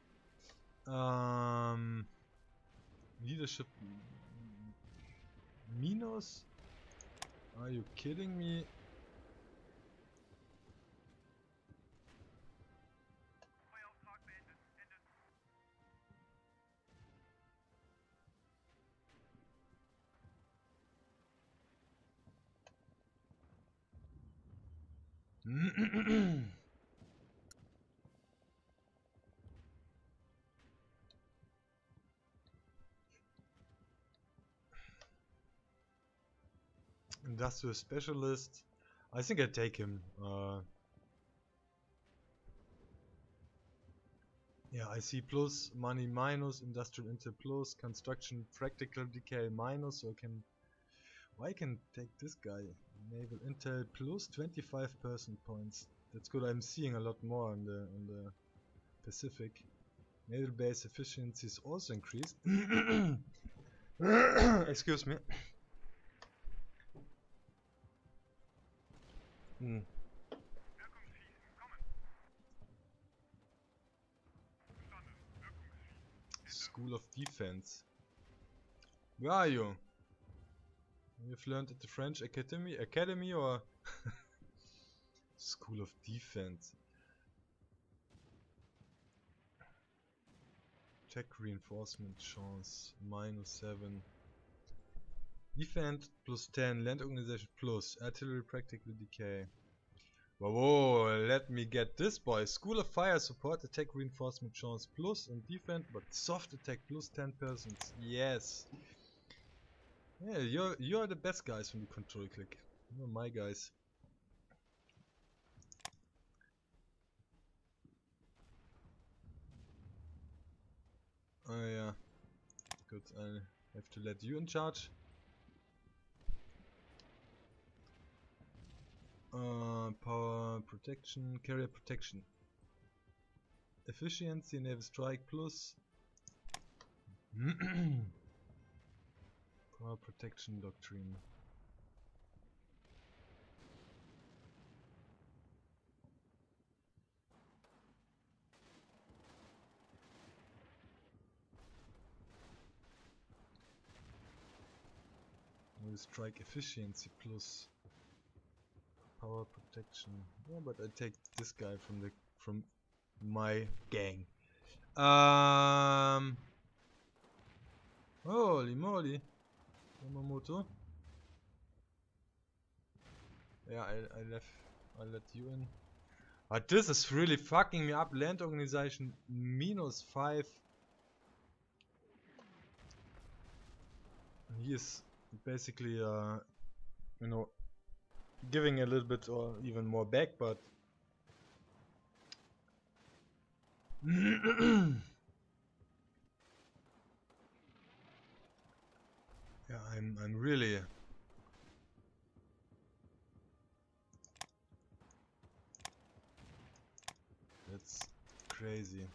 Leadership minus? Are you kidding me? Industrial specialist. I think I take him. Yeah, I see plus, money minus, industrial intel plus, construction practical decay minus, so I can... Why I can take this guy? Naval intel plus 25 person points. That's good. I'm seeing a lot more on the Pacific. Naval base efficiency is also increased. Excuse me. School of Defense. Where are you? You've learned at the French Academy or School of Defense. Tech reinforcement chance -7. Defend +10, land organization plus, artillery practical decay. Whoa, let me get this, boy. School of Fire support, attack reinforcement chance plus and defense, but soft attack plus 10%. Yes. Yeah, you're the best guys from the control click. You're my guys. Oh yeah. Good, I have to let you in charge. Power protection, carrier protection. Efficiency, naval strike plus. Power protection doctrine. Naval strike efficiency plus. Power protection. Yeah, but I take this guy from my gang. Holy moly. Yamamoto. Yeah, I let you in. But this is really fucking me up. Land organization -5. He is basically you know, giving a little bit or even more back, but yeah, I'm really that's crazy.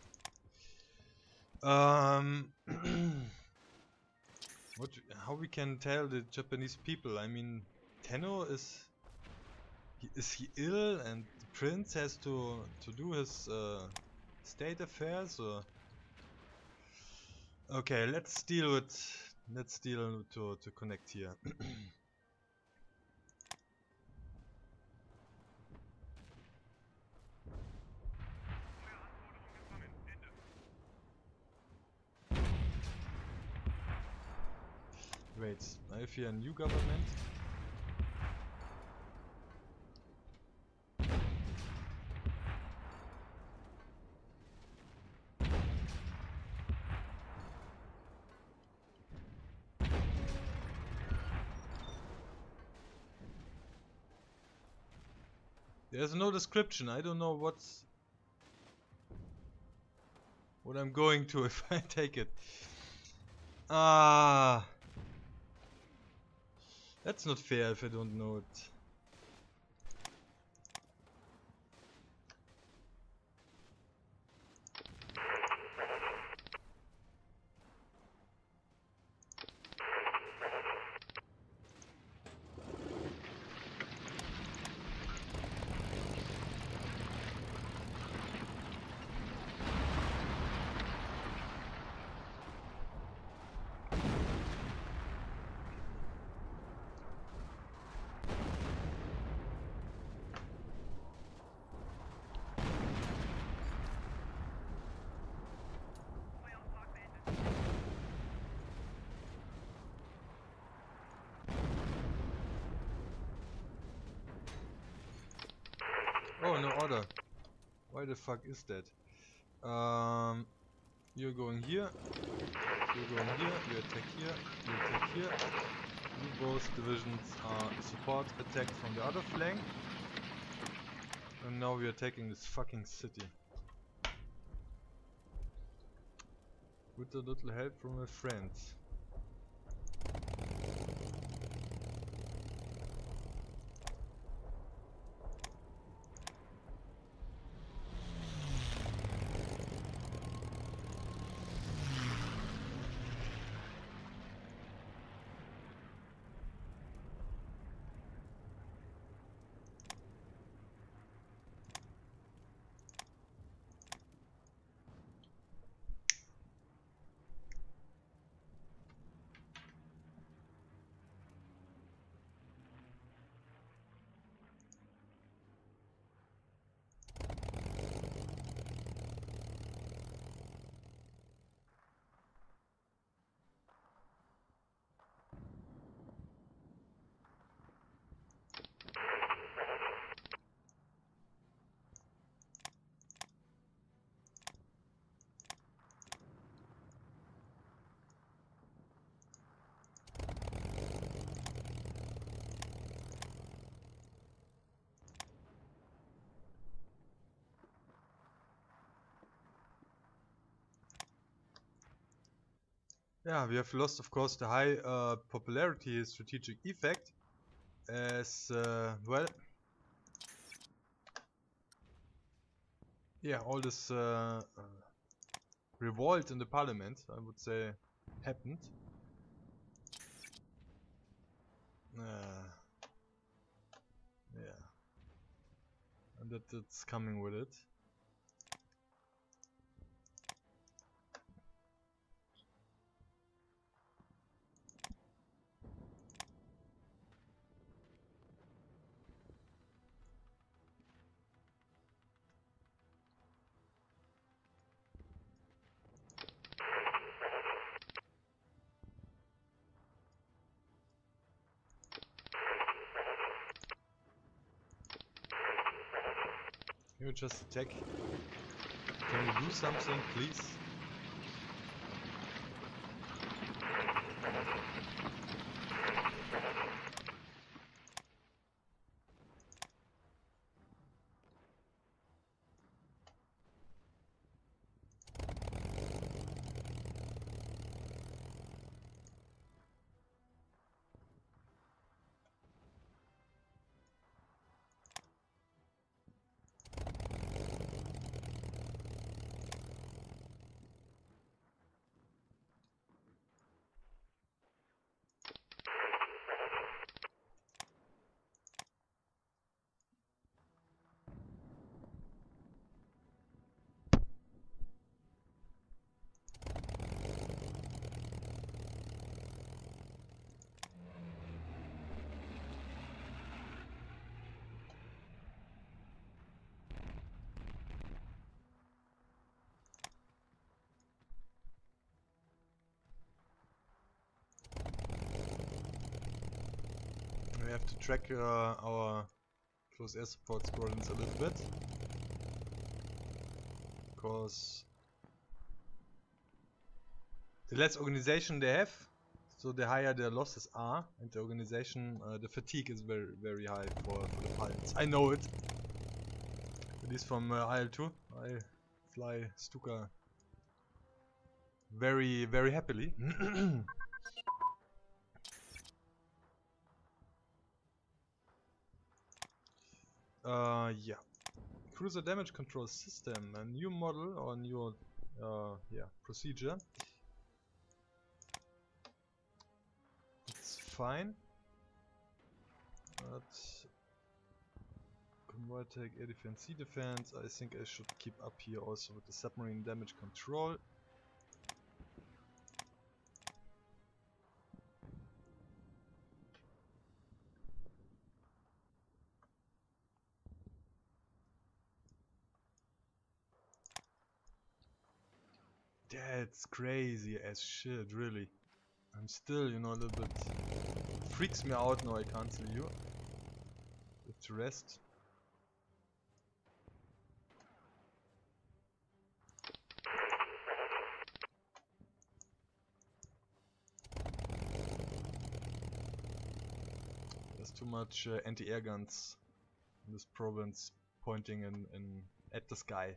How we can tell the Japanese people? I mean, Tenno is he ill, and the prince has to do his state affairs, or okay, let's deal to connect here. Wait, I have here a new government. There's no description. I don't know what I'm going to if I take it. That's not fair if I don't know it. Oh, no order. Why the fuck is that? You're going here. You're going here. You attack here. You attack here. You both divisions are support attack from the other flank. And now we're attacking this fucking city. With a little help from my friends. Yeah, we have lost, of course, the high popularity strategic effect, as well. Yeah, all this revolt in the parliament, I would say, happened. Yeah, and that's coming with it. Can you just attack? Can you do something, please? We have to track our close air support squadrons a little bit, because the less organization they have, so the higher their losses are, and the organization, the fatigue is very high for the pilots. I know it. At least from IL-2, I fly Stuka very happily. Yeah. Cruiser damage control system, a new model or new procedure. It's fine. But convoy tech, air defense, sea defense. I think I should keep up here also with the submarine damage control. That's crazy as shit, really. I'm still, you know, a little bit... freaks me out now I can't see you. Let's rest. There's too much anti-air guns in this province pointing in at the sky.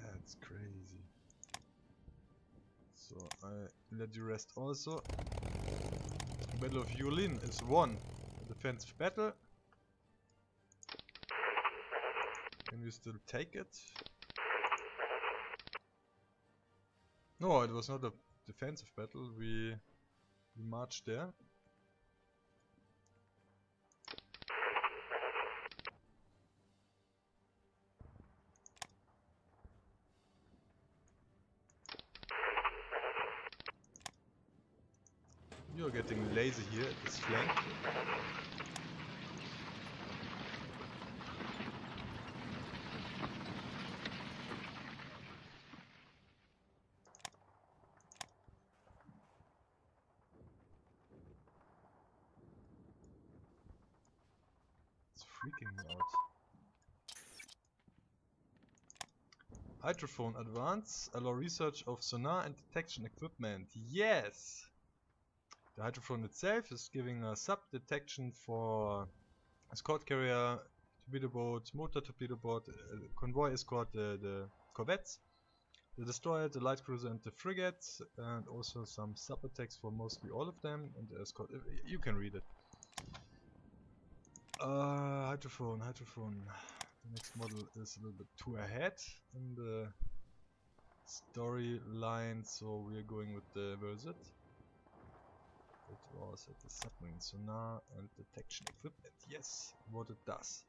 That's crazy. So I let you rest also. Battle of Yulin is won. A defensive battle. Can we still take it? No, it was not a defensive battle. We marched there. You're getting lazy here at this flank. It's freaking me out. Hydrophone advance, allow research of sonar and detection equipment. Yes! The hydrophone itself is giving a sub detection for escort carrier, torpedo boat, motor torpedo boat, convoy escort, the corvettes. The destroyer, the light cruiser and the frigate, and also some sub-attacks for mostly all of them, and the escort. You can read it. Hydrophone. The next model is a little bit too ahead in the storyline, so we are going with the Versit. It was at the submarine sonar and detection equipment. Yes, what it does.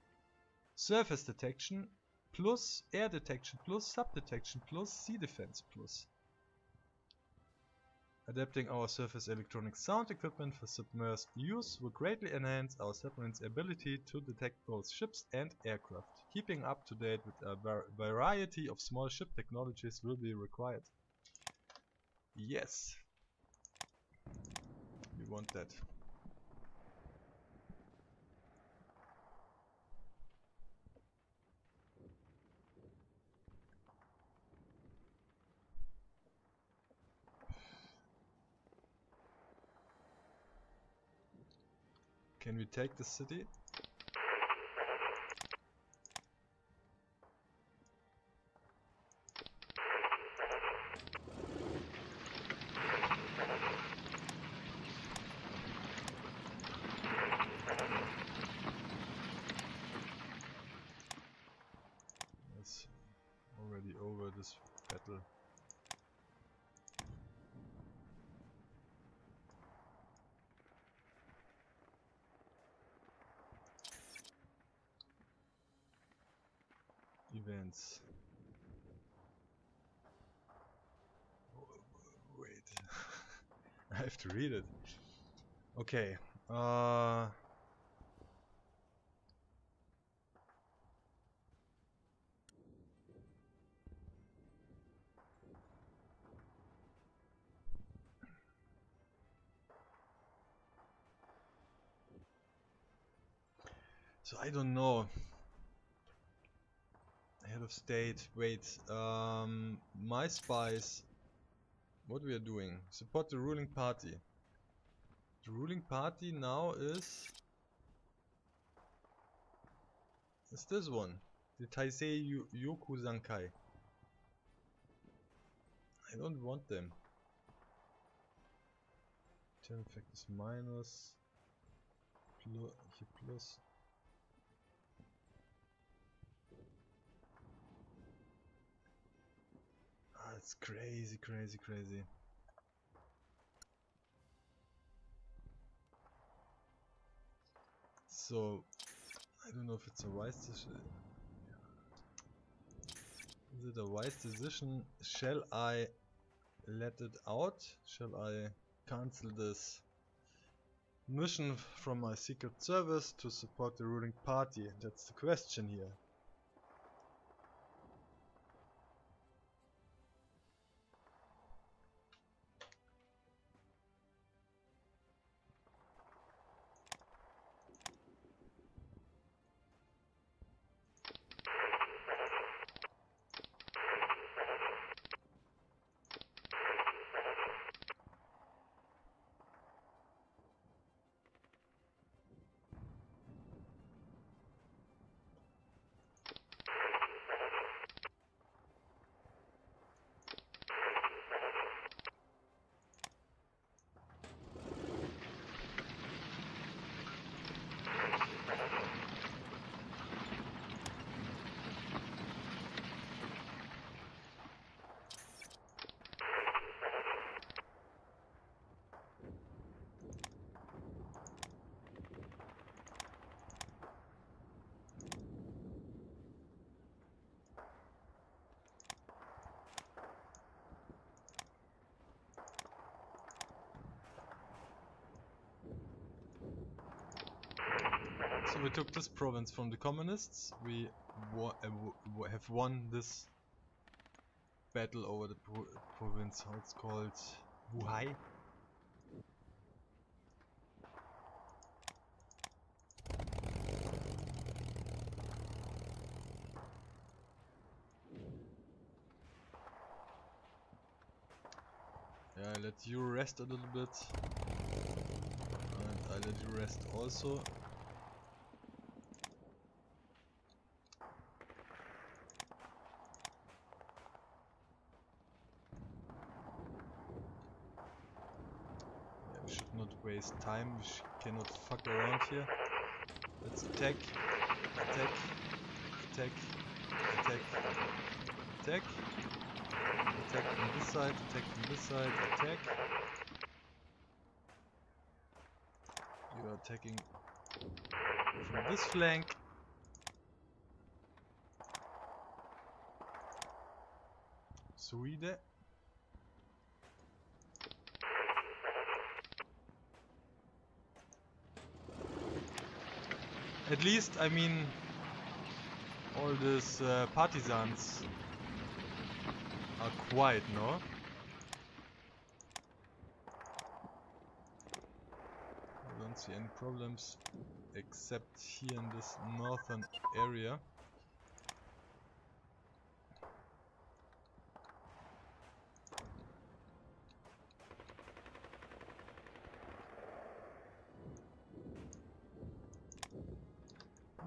Surface detection plus air detection plus sub detection plus sea defense plus. Adapting our surface electronic sound equipment for submerged use will greatly enhance our submarine's ability to detect both ships and aircraft. Keeping up to date with a variety of small ship technologies will be required. Yes. We want that. Can we take the city? It's already over this battle. Events. Oh, wait. I have to read it. Okay. So I don't know. Head of state. Wait. My spies. What we are doing? Support the ruling party. The ruling party now is this one. The Taisei Yoku Zankai. I don't want them. Turn effect is minus. Here plus. Ah, it's crazy. So, I don't know if it's a wise decision. Is it a wise decision? Shall I let it out? Shall I cancel this mission from my secret service to support the ruling party? That's the question here. So we took this province from the communists. We have won this battle over the province. How it's called? HOI. Yeah, I let you rest a little bit. And I let you rest also. cannot waste time, we cannot fuck around here. Let's attack, attack, attack, attack, attack, attack from this side, attack from this side, attack. You are attacking from this flank. Swede. At least, I mean, all these partisans are quiet, no? I don't see any problems except here in this northern area.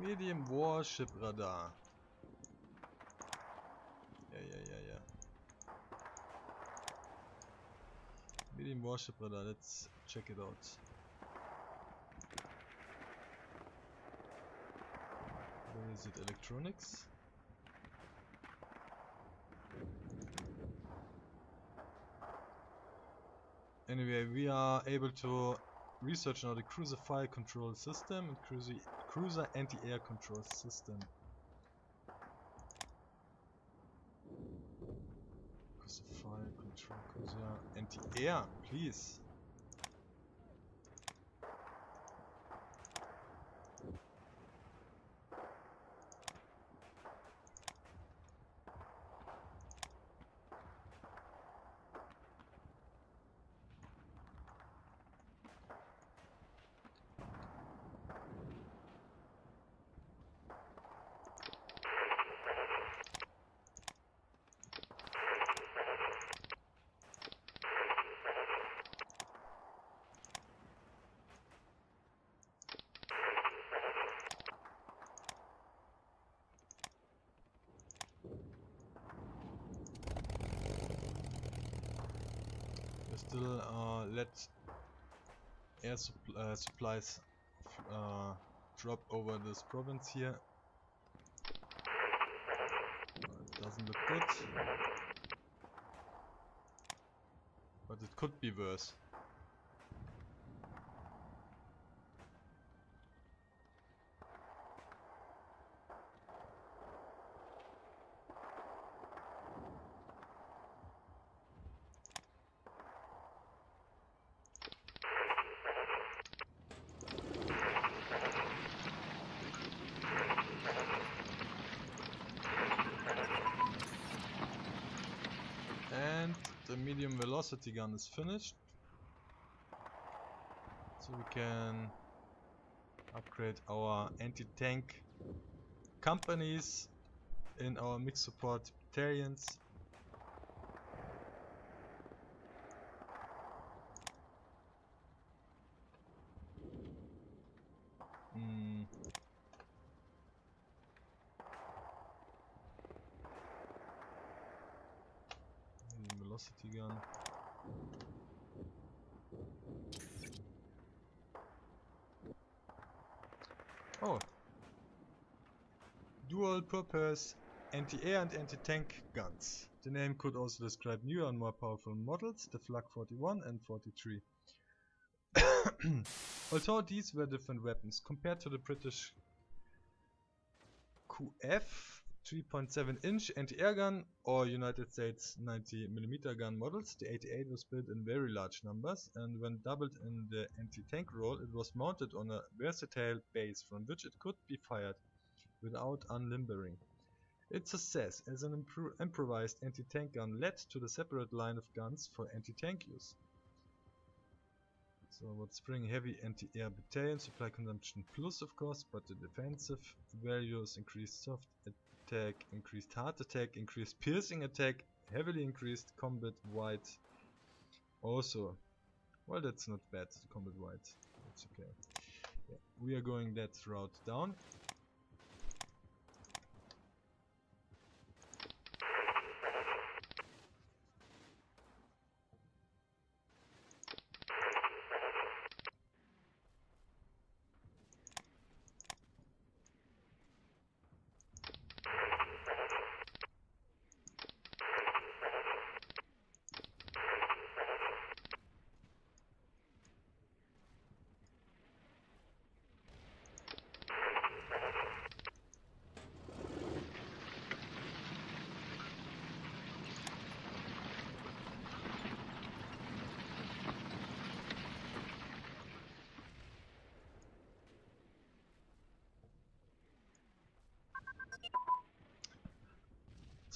Medium warship radar. Yeah. Medium warship radar, let's check it out. Where is it? Electronics? Anyway, we are able to research now the cruiser fire control system and cruiser anti-air control system. Cruiser fire control, cruiser anti-air, please. Still let air supplies drop over this province here. It doesn't look good, but it could be worse. The medium velocity gun is finished, so we can upgrade our anti-tank companies in our mixed support battalions. Velocity gun. Oh, dual purpose anti-air and anti-tank guns. The name could also describe newer and more powerful models, the Flak 41 and 43. Although these were different weapons compared to the British QF 3.7-inch anti-air gun or United States 90mm gun models, the 88 was built in very large numbers, and when doubled in the anti-tank role, it was mounted on a versatile base from which it could be fired without unlimbering. Its success as an improvised anti-tank gun led to the separate line of guns for anti-tank use. So what spring heavy anti-air battalion, supply consumption plus of course, but the defensive values increased soft attack, increased hard attack, increased piercing attack, heavily increased combat wide. Also, well, that's not bad, the combat wide, that's okay. Yeah, we are going that route down.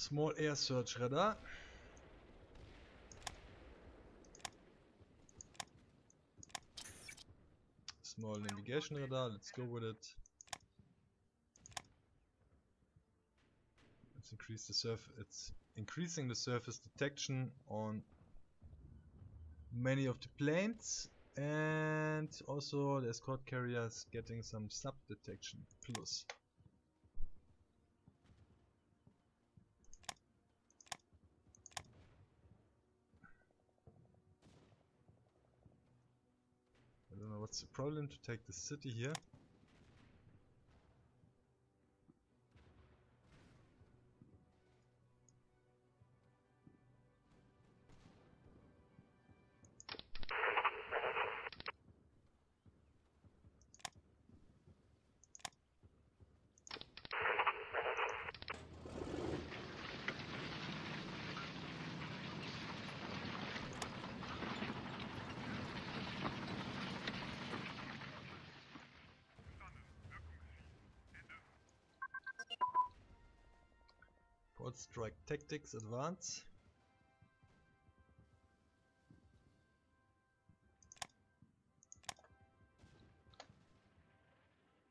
Small air search radar. Small navigation radar, let's go with it. Let's increase the it's increasing the surface detection on many of the planes, and also the escort carrier is getting some sub detection plus. I don't know what's the problem to take the city here. Port strike tactics advance.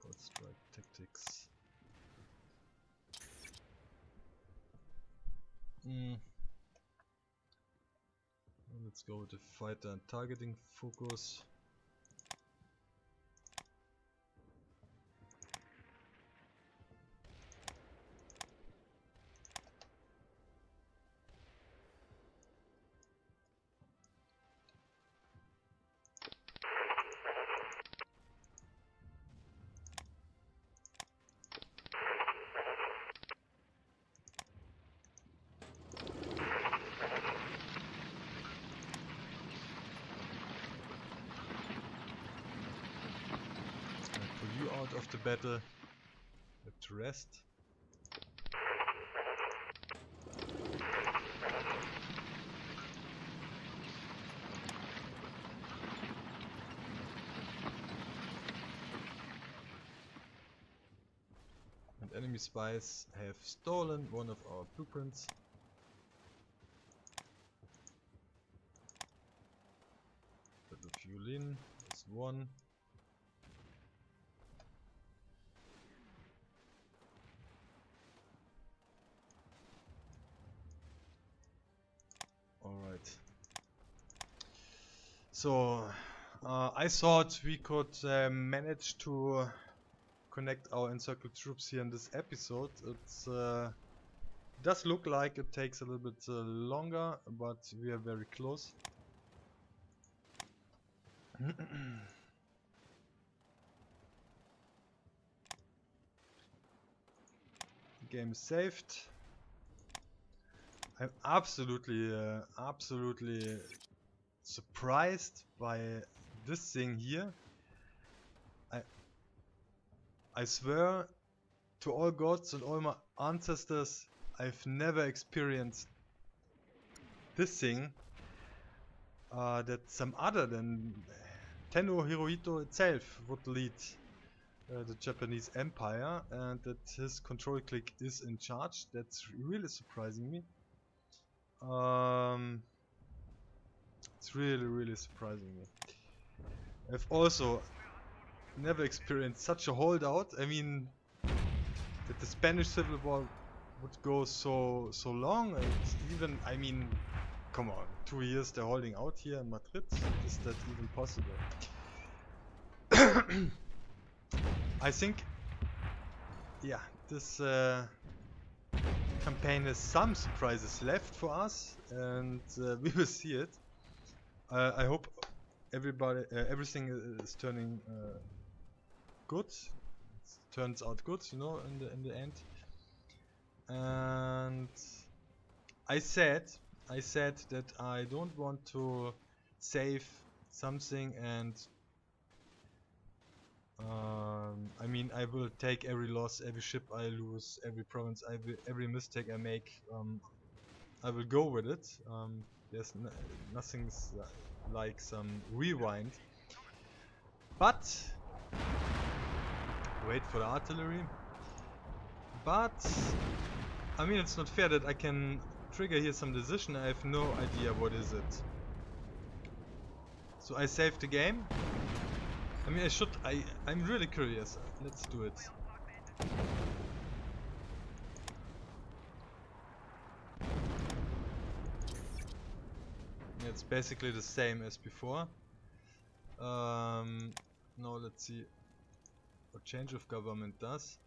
Port strike tactics. Let's go with the fighter and targeting focus. Out of the battle, have to rest. And enemy spies have stolen one of our blueprints. Battle Violin is one. Alright, so I thought we could manage to connect our encircled troops here in this episode. It does look like it takes a little bit longer, but we are very close. The game is saved. I'm absolutely surprised by this thing here. I swear to all gods and all my ancestors, I've never experienced this thing that some other than Tenno Hirohito itself would lead the Japanese Empire, and that his control clique is in charge. That's really surprising me. It's really surprising me. I've also never experienced such a holdout. I mean, that the Spanish Civil War would go so long, and even, I mean, come on, 2 years they're holding out here in Madrid. Is that even possible? I think, yeah, this campaign has some surprises left for us, and we will see it. I hope everything is turning good. It turns out good, you know, in the end. And I said that I don't want to save something, and I mean, I will take every loss, every ship I lose, every province, every mistake I make. I will go with it. There's nothing's like some rewind. But wait for the artillery. But I mean, it's not fair that I can trigger here some decision. I have no idea what is it. So I saved the game. I mean, I'm really curious. Let's do it. Yeah, it's basically the same as before. Now let's see what change of government does.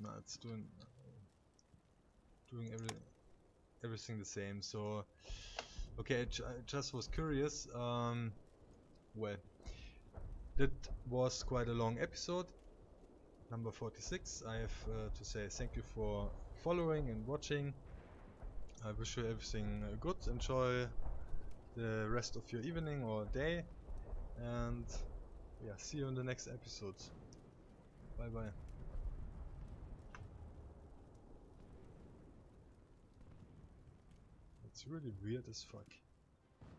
No, it's doing everything the same. So okay, I just was curious. Well, that was quite a long episode, number 46. I have to say thank you for following and watching. I wish you everything good. Enjoy the rest of your evening or day, and yeah, see you in the next episode. Bye bye. It's really weird as fuck.